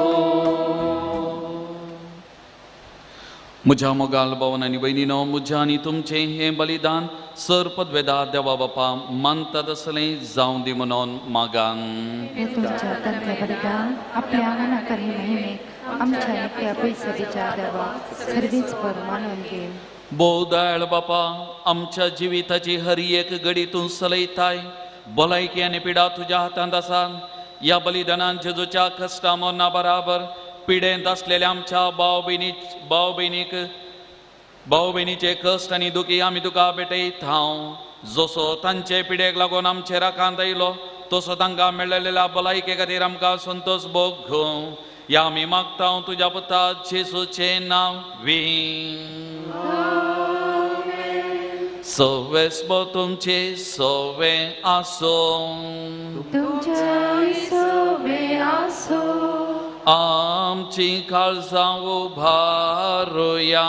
म्हज्या मोगाल भावन आनी भयणीनो, म्हजें आनी तुमचें हें बलिदान सर पदवेदार देवा बापा मानता तसलें जावं दी म्हणून मागान. तुमच्या तंत्र बलिदान आपल्या अनाकारी महिमेक आमच्या एकट्या पैसबीच्या देवा सर्वीच पर मानून घे. बोदाळ बापा, आमच्या जिविताची हर एक घडी तूं चलयताय. भलायकी आनी पिडा तुज्या हातांत आसा. ह्या बलिदानान जेजूच्या कश्टा मरणा बराबर पिडेंत आसलेल्या आमच्या भाव भयणीचे कश्ट आनी दुखी आमी तुका भेटयत. हांव जसो तांचे पिडेक लागून आमचे राखांत आयलो तसो तांकां मेळलेल्या भलायके खातीर आमकां संतोश भोग ह्या आमी मागता तुज्या पुता जेजूचे नांवी. सवेस बो तुमचे सवे आसो, आमची काळजां उबारुया.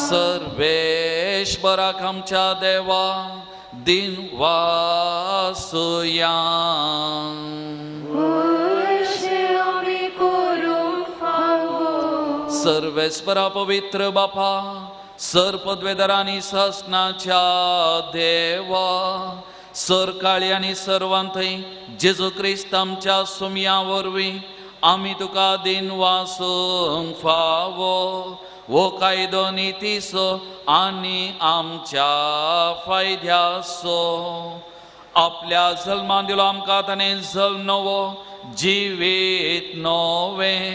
सर्वेश्वराक आमच्या देवा दिन वासुया. सर्वेश्वरा पवित्र बापा, सर पदवेदारांनी ससनाच्या देवा, सर काळी आनी सर्वांतय जेजू क्रिस्त आमच्या सुमया वरवीं आमी तुका दिन वासूंक फावो. वो कायदो नितीसो आनी आमच्या फायद्याचो. आपल्या जल्मान दिलो आमकां ताणें जल्म नवो, जिवीत नवें.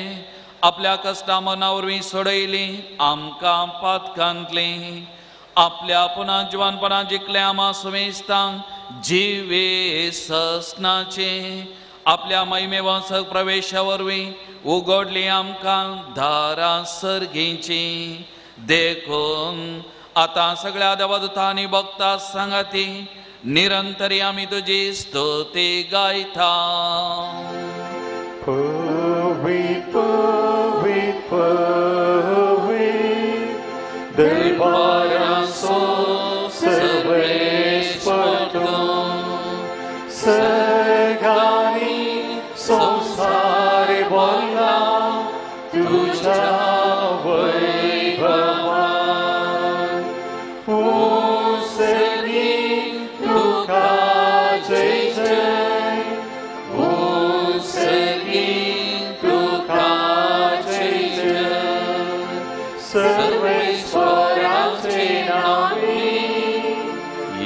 आपल्या कश्टा मरणा वरवीं सोडयली आमकां पातकांतली. आपल्या पुना जिवानपणां जिखलें आमा सुमेस्तांक जिवीत ससनाचे. आपल्या महिमे वंसक प्रवेशा वरवीं उगडली आमकां दारां सर्गेची. देखून आतां सगळ्या देवदूतांनी भक्तां सांगाती निरंतरी आमी तुजी स्तुती गायता. Pavit, pavit, pavit, Devaraso Sarveshwaram, Sagani Samsare Bolla, Tuja Vaibhavan, Useni Tuka Jai Jai, Useni Tuka Jai Jai, Sarveshwarache Nami,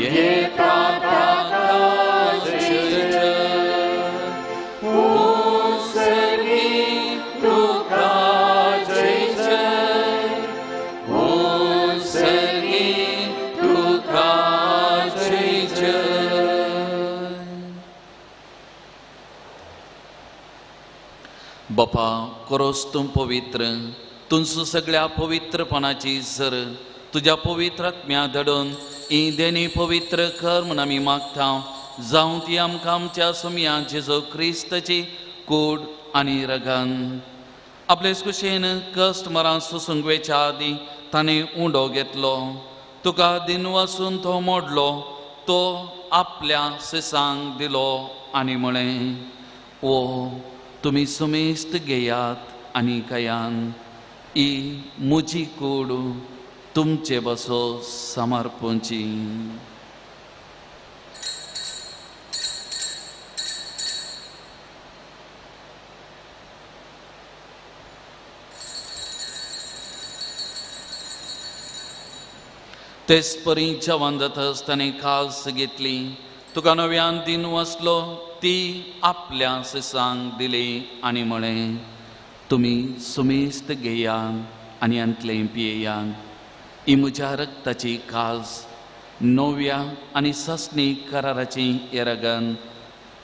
Yeta Tata Jai Jai, Useni Tuka Jai Jai, Useni Tuka Jai Jai. बापा, करोस तूं पवित्र, तुमचो सगळ्या पवित्रपणाची sir तुज्या पवित्र आत्म्या धडून ही देणी पवित्र कर म्हूण आमी मागता. जावं ती आमकां आमच्या सुमया जेजू क्रिस्ताची कूड आनी रगान. आपले कुशेन कश्ट मरां सोसूंक वेच्या आदीं ताणें उंडो घेतलो. तुका दिन वसून तो मोडलो, तो आपल्या सिसांक दिलो आनी म्हळें, ओ तुमी सुमेस्त घेयात आनी कयान. ही म्हजी कूड तुमचे बसो समर्पूची. तेच परी जेवण जाताच ताणें कास घेतली. तुका नव्यान दिन वसलो ती आपल्या सिसांक दिली आनी म्हळें, तुमी सुमेस्त घेयात आनी अंतलें पियेयात. ही म्हज्या रक्ताची कास, नव्या आनी ससनी कराराची येरागन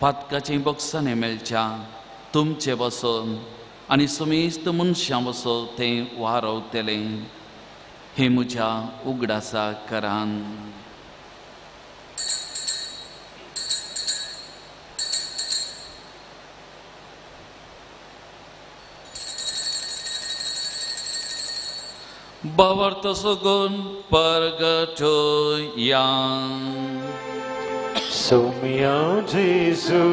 पातकाचें बॉक्सांनी मेळच्या तुमचे बसोन आनी सुमेस्त मनशां बसो तें वारवतलें. हे म्हज्या उगडासा करान. बावर्त सगून परगटोया. सौम्या जेजू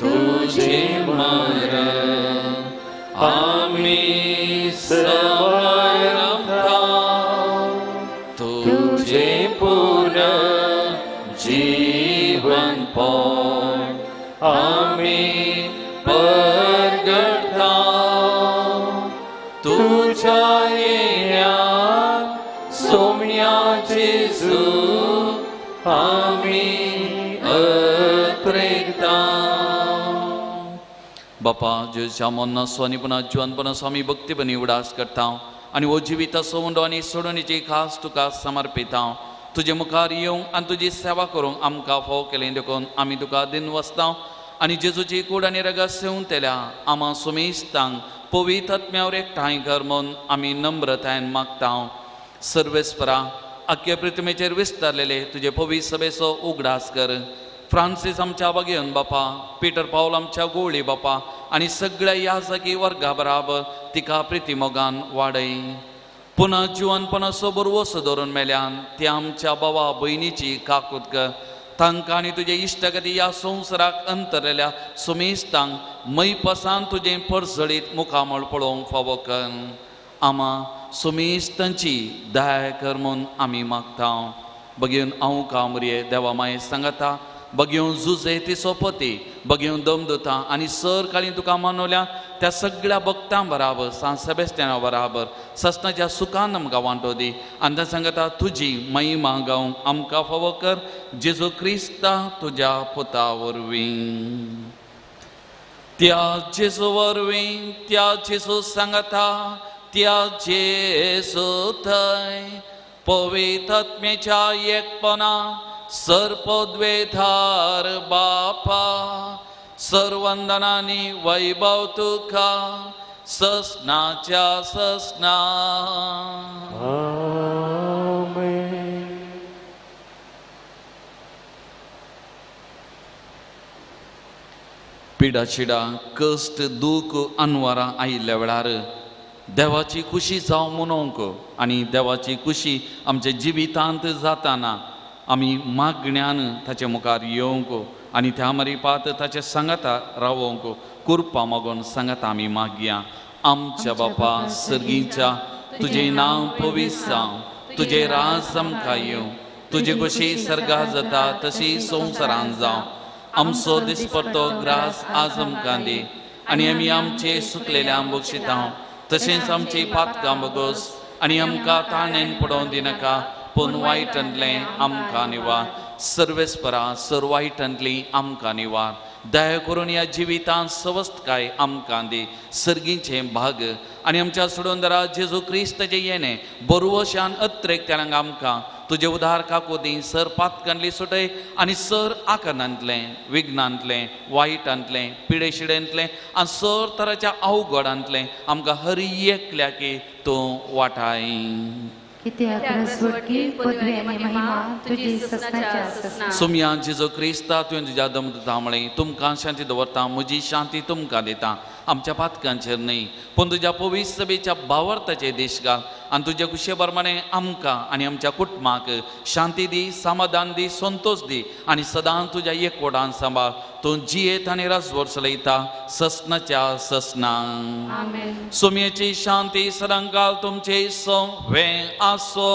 तुझे मरण आम्ही समरता, तुझे पुनः जीवन पण आम्ही परगटा. तुझ्या येण्यात सौम्या जेजू आम्ही अत्रेकता. बापा जेच्या मोन्ना स्वानीपणा जुवानपणा स्वामी भक्तीपणी उडास करता आणि वो जिविता सोडून आणि सोडणीची खास तुका समर्पिता. तुझे मुखार येवंक आनी तुजी सेवा करूंक आमकां फोव केलें देखून आमी तुका दिन वसता आणि जेजूची कूड आनी रगत सेवून तेल्या आमा सुमेस्तांक पवित्र आत्म्यावर एकठांय कर म्हूण आमी नम्रतायेन मागता. सर्वेस्परा आख्या पृथ्वीचेर विस्तारलेले तुझे पवित्र सभेचो उगडास कर. फ्रांसीस आमच्या बगेन बापा, पीटर पावल आमच्या गोळी बापा आणि सगळ्या याजकी वर्गा बराबर तिका प्रिती मोगान वाडय. पुन्हा जिवनपणाचो बरवसो धरून मेल्यान ती आमच्या भावा भयणीची काकूत कर. तांकां आनी तुजे इश्टगती ह्या संवसाराक अंतरलेल्या सुमेस्तांक मैपसान तुजें परसळीत मुखामळ पळोवंक फावो कर. आमा सुमेस्तांची दया कर म्हूण आमी मागता. बगेन हांव कामरिये देवा माये सांगता. बगेवन जुजे ती सोपती, बगेवन दमदुता आनी सर काळी तुका मानवल्या त्या सगळ्या भक्तां बराबर सांत सेबेस्टियाना बराबर ससनाच्या सुखान आमकां वांटो दी. आनी त्या सांगता तुजी महिमा गावंक आमकां फावो कर. जेजू क्रिस्ता तुज्या पुता वरवीं. त्या जेजू वरवीं, त्या जेजू सांगता, त्या जेजू थंय पवित्र आत्म्याच्या एकपणा सर्पद्वेधार बापा सर्वंदनानी वैभव तुका ससनाच्या ससना. पिडा शिडा कष्ट दूख अनवरां आयिल्ल्या वेळार देवाची खुशी जावं मनोवंक आनी देवाची खुशी आमच्या जिवितांत जाताना आमी मागण्यान ताचे मुखार येवंक आनी त्या मारीपात ताचे सांगाता रावोंक कृपा मागून सांगाता आमी मागया. आमच्या बापा सर्गीच्या तुजें नांव पवित्र जावं, तुजें राज आमकां येवं, तुजी कशी सर्गा जाता तशी संवसारांत जावं. आमचो दिसपट्टो ग्रास आज आमकां दी आनी आमी आमचे सुकलेल्या बक्षिता तशेंच आमची पातकां बगोस आनी आमकां ताणेन पडोवंक दिनाका पूण वायटांतलें आमकां निवार. सर्वेस्परा सर वायटांतली आमकां निवार. दया करून ह्या जिवितांत सवस्थकाय आमकां दी. सर्गीचें भाग आनी आमच्या सोडूनदारा जेजू क्रिस्ताचें येणें बरोवशान अत्रेक तेलांक आमकां तुजे उदार काकू दी. सर पातकांतली सुटय आनी सर आकनांतलें, विघ्नांतलें, वायटांतलें, पिडेशिडेंतलें आनी सर तराच्या अवघडांतलें आमकां हर एकल्याकी तूं वाटाय. कित्याक रसवडकी पदवी आनी महिमा तुजी ससनाच्या ससना. सुमया जेजू क्रिस्ता तुवें तुज्या दमदतामळे तुमकां शांती दवरता. म्हजी शांती तुमकां दिता. आमच्या पातकांचेर न्ही पूण तुज्या पवित्र सभेच्या भावार्थाचेर देश घाल आनी तुज्या कुशे प्रमाणे आमकां आनी आमच्या कुटुंबाक शांती दी, समाधान दी, संतोष दी आनी सदां तुज्या एकवटान सांबाळ. तूं जियेत आनी राजवट चलयता ससनाच्या ससना. सुमयेची शांती सदांकाळ तुमचे सोवे आसो.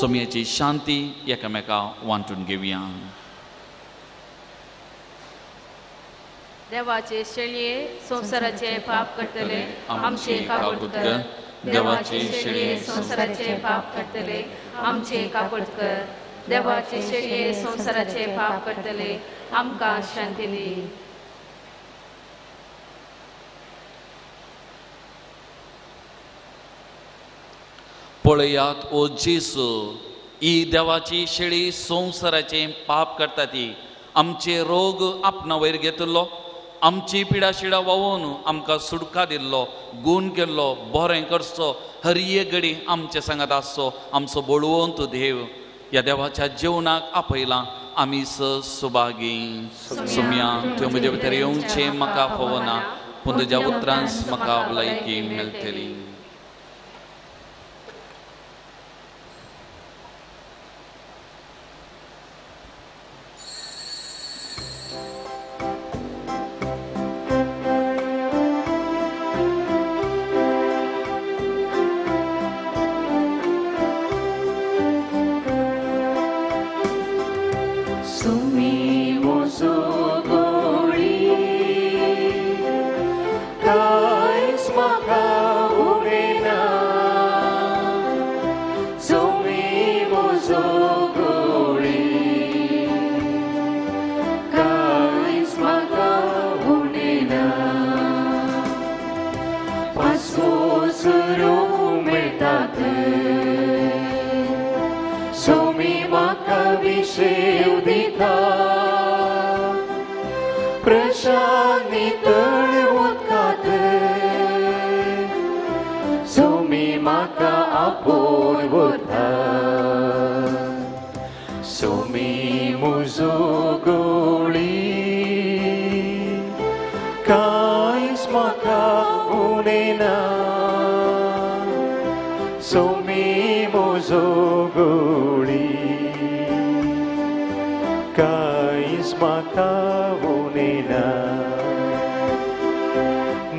सुमयेची शांती एकामेकांक वांटून घेवया. देवाचे शेळये संसाराचे पाप करतले आमचे काकूट कर. देवाचे शेळये संसाराचे पाप करतले आमचे काकूट कर. देवाचे शेळये संसाराचे पाप करतले आमकां शांती दी. पळयात ओ जेसू, ही देवाची शेळी संसाराचे पाप करता ती आमचे रोग आपणा वयर घेतलो आमची पिडा शिडा वावून आमकां सुटका दिल्लो गूण केल्लो बरें करचो हर एक घडी आमचे सांगात आसचो आमचो बळवंत देव ह्या देवाच्या जेवणाक आपयलां आमी सुभागी सुम्या तुवें म्हजे भितर येवचें म्हाका फोवना पूण तुज्या उतरांस म्हाका भलायकी मेळटली.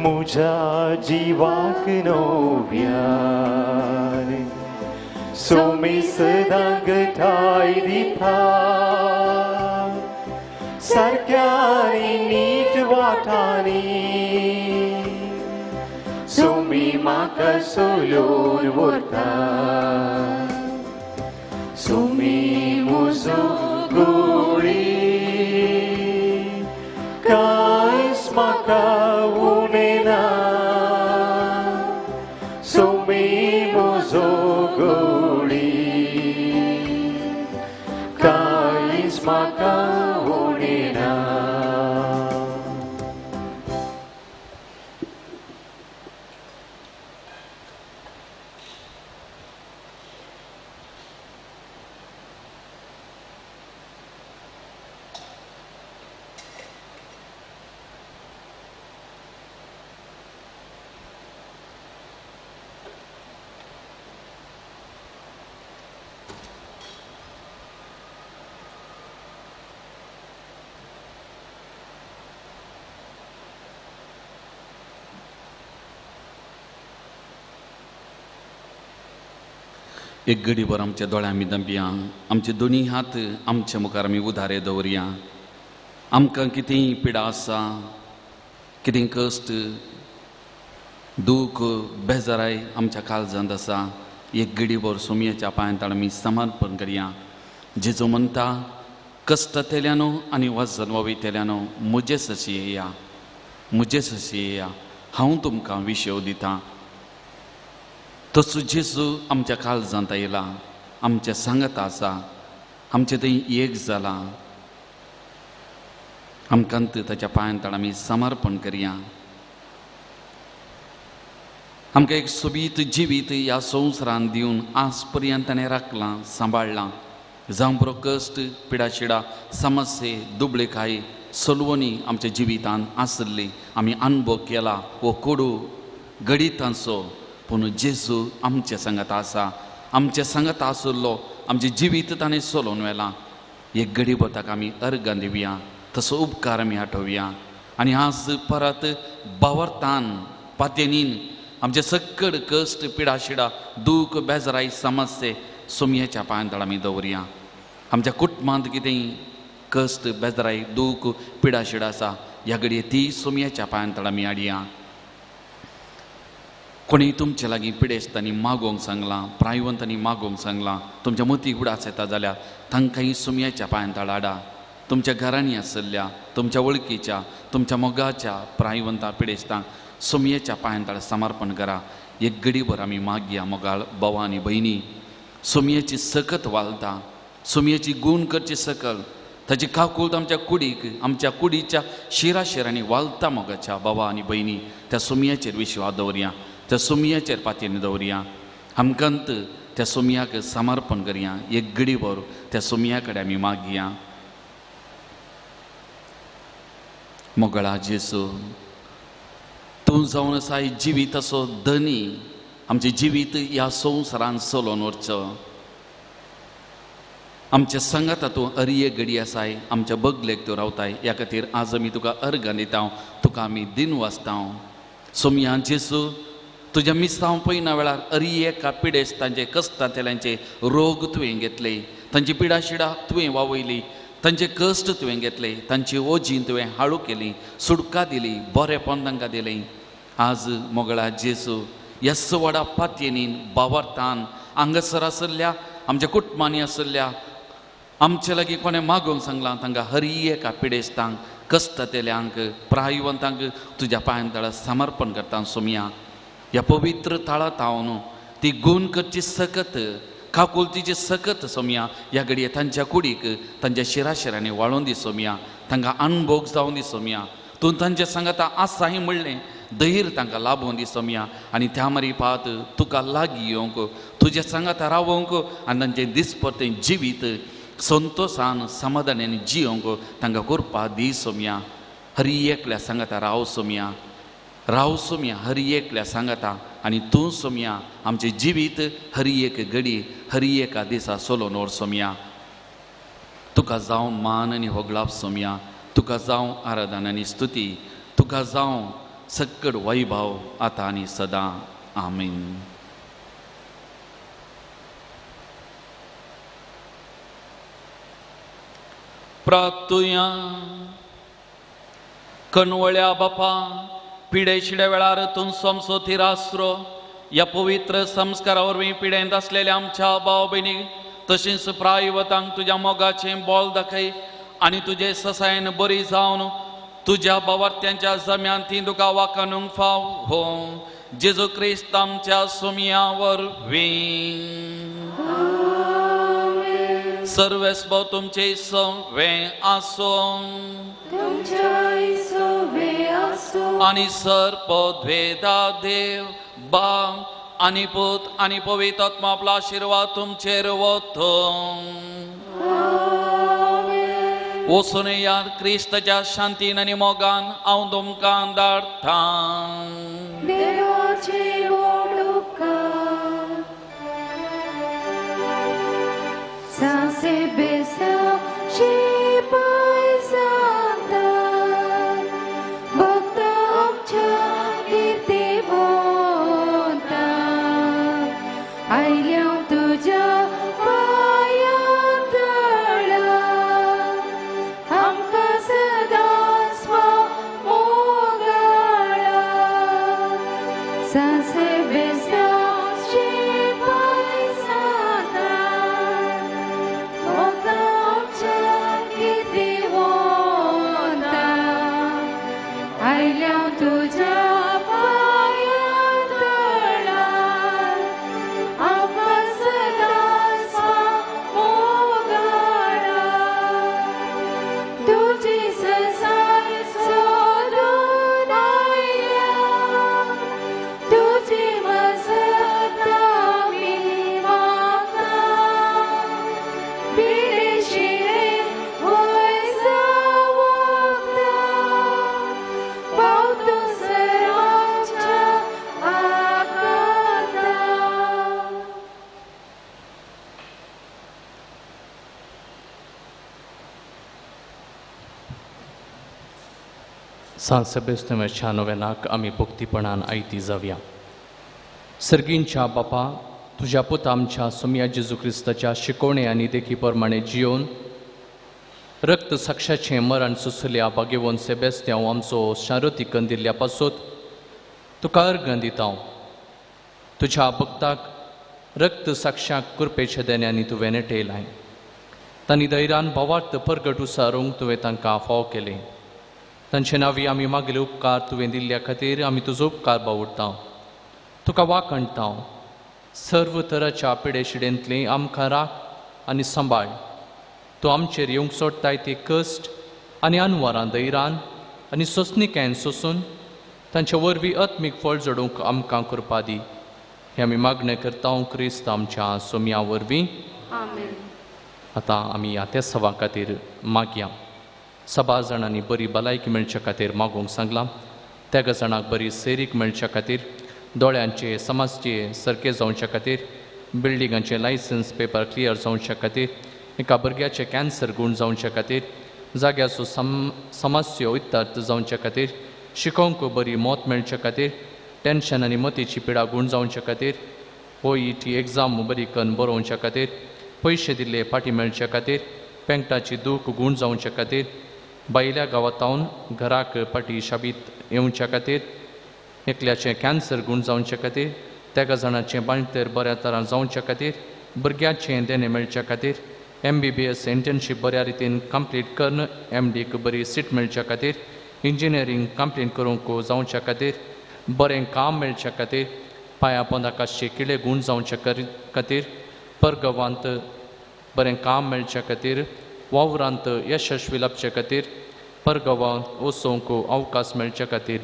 Muja jiwak novian Somi sedang getai dipa Sarkyani nit watani Somi maka sulun wurta Somi muzuguri Kais maka unena Somi muzuguri Kais maka unena. एक घडीभर आमच्या दोळ्यां आमी दंबिया आमचे दोनी हात आमच्या मुखार आमी उदारे दवरया आमकां कितेंय पिडा आसा कितें कश्ट दूख बेजाराय आमच्या काळजांत आसा एक घडीभर सुमयेच्या पांयांत आमी समर्पण करया. जेजू म्हणटा कश्टांतल्यानो आनी वाजन वयतल्यानो म्हजे सशी येया म्हजे सशी येया हांव तुमकां विशेव दितां. तसो जेजू आमच्या काळजांत येयला आमच्या सांगत आसा आमचे थंय एक जाला आमकां ताच्या पांयांत आमी समर्पण करया. आमकां एक सोबीत जिवीत ह्या संवसारांत दिवन आज पर्यंत ताणें राखलां सांबाळलां जावं बरो कश्ट पिडाशिडा समस्ये दुबळेकाय सलवणी आमच्या जिवितांत आसली आमी अनुभव केला वो कोडू घडीतांचो पूण जेजू आमच्या सांगात आसा आमच्या सांगात आसलो आमचें जिवीत ताणें चलोवन व्हेलां. एक घडीभर ताका आमी अर्गां दिवया तसो उपकार आमी आठोवया आनी आज परत बावर्तान पातेनीन आमचे सकड कश्ट पिडाशिडा दूख बेजाराय समस्ये सुमयेच्या पांयांत आमी दवरया. आमच्या कुटुंबांत कितेंय कश्ट बेजाराय दूख पिडाशिडा आसा ह्या घडये ती सुमयेच्या पांयांत आमी हाडया. कोणी तुमचे लागीं पिडेस्तांनी मागोवंक सांगलां प्रायवंतांनी मागोवंक सांगलां तुमच्या मती उडास येता जाल्यार तांकांय सुमयेच्या पांयांत हाडा. तुमच्या घरांनी आसल्या तुमच्या वळखीच्या तुमच्या मोगाच्या प्रायवंतां पिडेस्तांक सुमयेच्या पांयांत समर्पण करा. एक घडीभर आमी मागया मोगाळ भावां आनी भयणी सुमयेची सकत वालता सुमयेची गूण करची सकल ताची काकूळत आमच्या कुडीक आमच्या कुडीच्या शिराशिरांनी वालता मोगाच्या बाबा आनी भयणी त्या सुमयाचेर विश्वास दवरया त्या सुमयाचेर पातयेन दवरया आमकांत त्या सुमयाक समर्पण करया एक घडीभर त्या सुमया कडेन आमी मागया मोगळा जेसू तूं जावन आसा जिवीत असो धनी आमचें जिवीत ह्या संवसारान चलोवन व्हरचो आमच्या संगात तूं अरिये घडी आसाय आमच्या बगलेक तूं रावताय ह्या खातीर आज आमी तुका अर्घ दिता तुका आमी दिन वाचता सोमया जेसू तुज्या मिसांव पयना वेळार अरिये पिडेस्त तांचे कस्तांतल्यांचे रोग तुवें घेतले तांची पिडा शिडा तुवें वावयली तांचे कश्ट तुवें घेतले तांची ओजी तुवें हाळू केली सुडका दिली बरेपण तांकां दिलें आज मोगळा जेसू ह्या सवडा पातयेनीन बावार्थान हांगासर आसल्या आमच्या कुटुंबांनी आसल्या आमचे लागीं कोणें मागोवंक सांगलां तांकां हरियेका पिडेस्तांक कश्टांतल्यांक प्रायवंतांक तुज्या पांयां तळा समर्पण करता सोमया ह्या पवित्र ताळांत हांव न्हू ती गूण करची सकत काकुलतीची सकत सोमया ह्या घडये तांच्या कुडीक तांच्या शिराशिरांनी वाळून दी सोमया तांकां अणभोग जावन दी सोमया तूं तांच्या सांगाता आसाही म्हणलें धैर्य तांकां लाभोवन दी सोमया आनी त्या मारी पात तुका लागीं येवंक तुज्या सांगाता रावोंक आनी तांचें दिसपरतें जिवीत संतोषान समाधानान जियोंक तांकां करपा दी सोमया हरी एकल्या सांगाता राव सोमया हरी एकल्या सांगाता आनी तूं सोमया आमचें जिवीत हरी एक घडी हरी एका दिसा चलोवन व्हर सोमया तुका जावं मान आनी होगळाप सोमया तुका जावं आराधना आनी स्तुती तुका जावं सकड वैभव आतां आनी सदां आमीन प्रार्थुया कनवळ्या बापा पिडे शिडे वेळार तूं सोमसो थिरास्रो ह्या पवित्र संस्कारा वरवीं पिडेंत आसलेल्या आमच्या भाव भयणीक तशेंच प्रायवतांक तुज्या मोगाचें बोल दाखय आनी तुजे ससायन बरी जावन तुज्या बावार्थ्यांच्या जम्यांत ती तुका वाखाणूंक फाव हो जेजू क्रिस्त आमच्या सोमया वरवीं सर्वेस्व तुमचे सवे आसो आनी सर्प द्वेदा देव बाप आनी पूत आनी पवित्र आत्मा आपला आशिर्वाद तुमचेर वतो वचून याद क्रिस्ताच्या शांतीन आनी मोगान हांव तुमकां धाडटा सांसबेस्तमे छानोवेनाक आमी भक्तीपणान आयती जावया सर्गींच्या बापा तुज्या पुता आमच्या सोमया जेजू क्रिस्ताच्या शिकवणे आनी देखी प्रमाणे जियोन रक्त साक्षाचें मरण सुसल्या बागेवोन सेबेस्त्यांव आमचो शारोती कंदिल्ल्या पासून तुका अर्घ दिता तुज्या भक्ताक रक्त साक्षाक कुरपेच्या देन्यांनी तुवें नेटयलाय तांणी धैर्यान भावार्थ परगट उसारूंक तुवें तांकां फाव केलें तांचे नांवी आमी मागले उपकार तुवें दिल्ल्या खातीर आमी तुजो उपकार बावडटा तुका वाखणटा सर्व तराच्या पिडे शिडेंतली आमकां राख आनी सांबाळ तूं आमचेर येवंक सोडताय ती कश्ट आनी अनवरां दैरान आनी सोंसणिकायेन सोंसून तांचे वरवीं आत्मीक फळ जोडूंक आमकां करपा दी. हें आमी मागणें करता क्रिस्त आमच्या सोम्या वरवीं. आमेन. आतां आमी ह्या त्या सवा खातीर मागया. सभा जाणांनी बरी भलायकी मेळच्या खातीर मागूंक सांगलां. त्या जाणांक बरी सेरीक मेळच्या खातीर, दोळ्यांचे समाजचे सारके जावच्या खातीर, बिल्डिंगांचे लायसन्स पेपर क्लियर जावच्या खातीर, एका भुरग्याचे कॅन्सर गूण जावच्या खातीर, जाग्याचो समस्यो इत्थार्थ जावच्या खातीर, शिकोवंक बरी मोत मेळच्या खातीर, टेन्शन आनी मतीची पिडा गूण जावच्या खातीर, OET एग्जाम बरी करून बरोवच्या खातीर, पयशे दिल्ले फाटी मेळच्या खातीर, पेंगटाची दूख गूण जावच्या खातीर, भायल्या गांवांतावन घराक फाटी शाबीत येवच्या खातीर, एकल्याचें कॅन्सर गूण जावच्या खातीर, त्या जाणांचें बाळंतेर बऱ्या तरान जावच्या खातीर, भुरग्याचें देणें मेळच्या खातीर, MBBS इंटर्नशीप बऱ्या रितीन कंप्लीट करून MDक बरी सीट मेळच्या खातीर, इंजिनियरींग कंप्लीट करूंक जावच्या खातीर, बरें काम मेळच्या खातीर, पांया पोंदाकाशचे किडे गूण जावच्या खातीर, परगांवांत बरें काम मेळच्या खातीर, वावरांत यशस्वी लाभच्या खातीर, परगांवांत वचोवंक अवकाश मेळच्या खातीर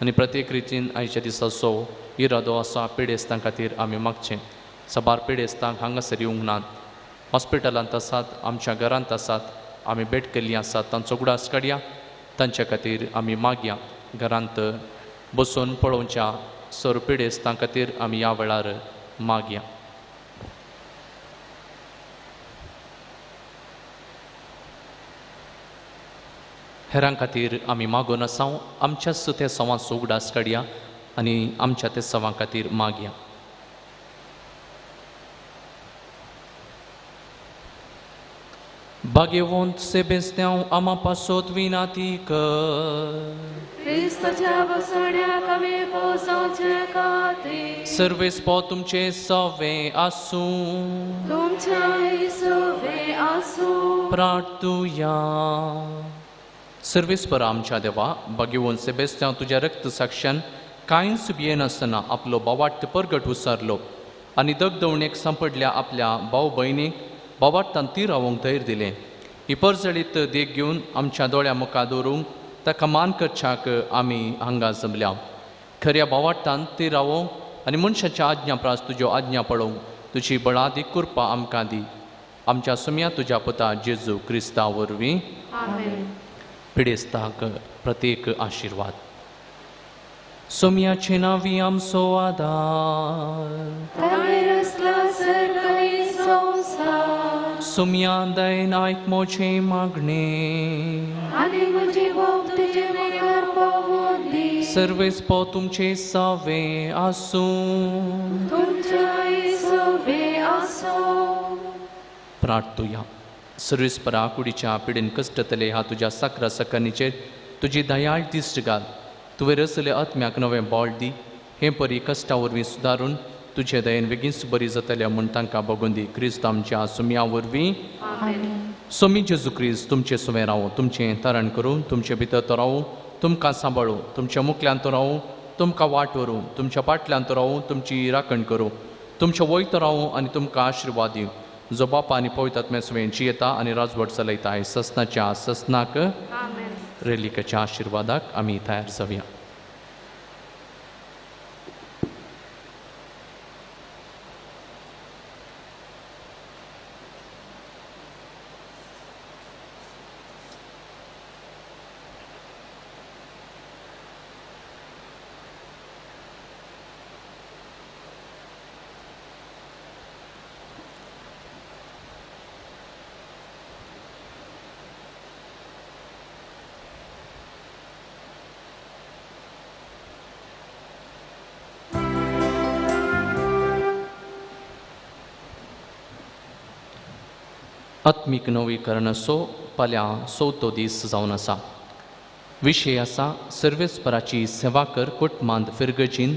आनी प्रत्येक रितीन आयच्या दिसाचो इरादो आसा पिडेस्तां खातीर आमी मागचें. सबार पिडेस्तांक हांगासर येवंक नात, हॉस्पिटलांत आसात, आमच्या घरांत आसात, आमी भेट केल्लीं आसात, तांचो उगडास काडया. तांच्या खातीर आमी मागया. घरांत बसून पळोवच्या सर पिडेस्तां खातीर आमी ह्या वेळार मागया. हेरां खातीर आमी मागून आसां. आमच्याच ते सवांचो उगडास काडया आनी आमच्या ते सवां खातीर मागया. भाग्यवंत सेबेस्त्यांव आमा पासोत विनाती कर. क्रिस्ताच्या बसण्याक आमी पोसोवचे खातीर सर्वेस्पो तुमचे सवे आसूं. तुमच्या सवे आसूं. प्रार्थुया. सर्वेस्पर आमच्या देवा, भाग्यवंत सेबेस्त्यांव तुज्या रक्त साक्षान कांयच भियेनासतना आपलो बोवाट परगट उसारलो आनी दगदवणेक सांपडल्या आपल्या भाव भयणीक बोवाटांत ती रावंक धैर्य दिलें. ही परजळीत देख घेवन आमच्या दोळ्या मुखार दवरूंक ताका मान करच्याक आमी हांगा जमल्या. खऱ्या बोवाटांत ती रावोंक आनी मनशाच्या आज्ञा प्रास तुज्यो आज्ञा पळोवंक तुजी बळादीक कृपा आमकां दी. आमच्या सुम्या तुज्या पुता जेजू क्रिस्ता वरवीं. आमेन. पिडेस्तांक प्रत्येक आशिर्वाद. सोम्याचे नांवी आमचो आदार. सोम्या दयेन आयक मोचे मागणे. सर्वेस्पो तुमचे सवे आसूं. प्रार्थुया. सर्वेस्परा कुडीच्या पिडेन कश्टतले हा तुज्या साकरा सकनीचेर तुजी दयाळ दिश्ट घाल. तुवें रचले आत्म्याक नवें बोळ दी. हे परी कश्टा वरवीं सुदारून तुजे दयेन बेगीनच बरी जातल्या म्हूण तांकां बगून दी. क्रिस्त आमच्या सुम्या वरवीं. सोमी जेजू क्रिस्त तुमचे सुवें रावूं, तुमचें तरण करूं, तुमचे भितर तो रावूं, तुमकां सांबाळूं, तुमच्या मुखल्यान तो रावूं, तुमकां वाट व्हरूं, तुमच्या फाटल्यान तो रावूं, तुमची राखण करूं, तुमच्या वयत रावूं आनी तुमकां आशिर्वाद दिवं. जो बापा आनी पवित्र आत्म्या सुवें जियेता आनी राजवट चलयता ससनाच्या ससनाक रेलिकेच्या आशिर्वादाक आमी तयार जावया. आत्मीक नवीकरणाचो फाल्यां 4थो दीस जावन आसा. विशय आसा सर्वेस्पराची सेवा कर कुटुंबांत फिरगजीन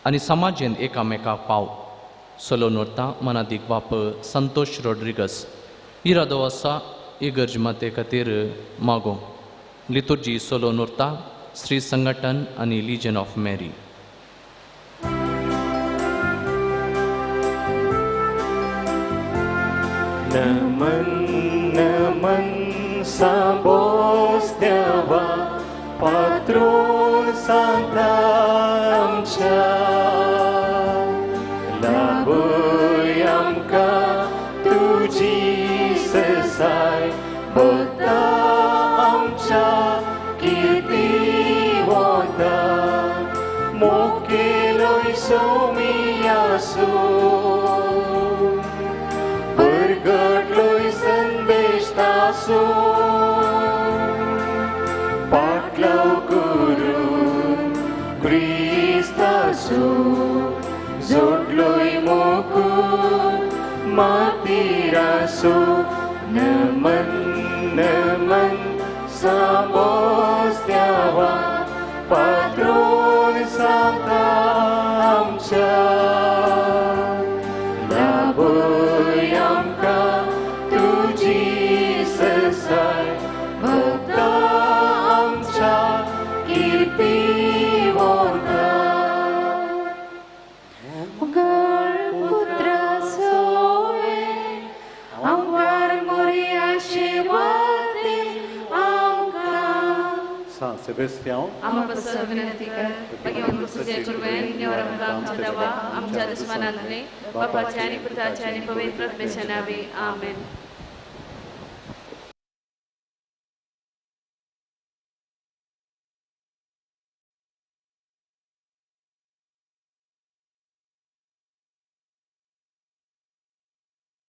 आनी समाजेन एकामेकाक पाव. सोलो नोर्ता मनादीक बाप संतोष रॉड्रिगस. इरादो आसा इगर्ज माते खातीर मागो. लितुर्जी सोलो नोर्ता श्री संघटन आनी लिजन ऑफ मेरी. नमन नमन सांबोस देवा पात्रोन सांता आमच्या लाभय आमकां तुजी ससाय भक्ता आमच्या कीर्ती वता मोकेलोय सोमी आसू परगटलोय संदेश तासू पाटलाव करून क्रिस्तासू जोडलोय मोकून मातीरासू नमन नमन सांबोस देवा पात्रोन सांता आमच्या लाभय आमकां तुजी ससाय भक्ता आमच्या कीर्ती वता पुत्र सोय आमकां मोरी आशीर्वाद आमकां San Sebastião, आम्हा बद्दल विनंती कर भगवान तुझे कुर्बान निवर आमच्या देवा आमच्या दुश्मनांनी बापाच्या आणि पुत्राच्या आणि पवित्र आत्म्याच्या नावे आमेन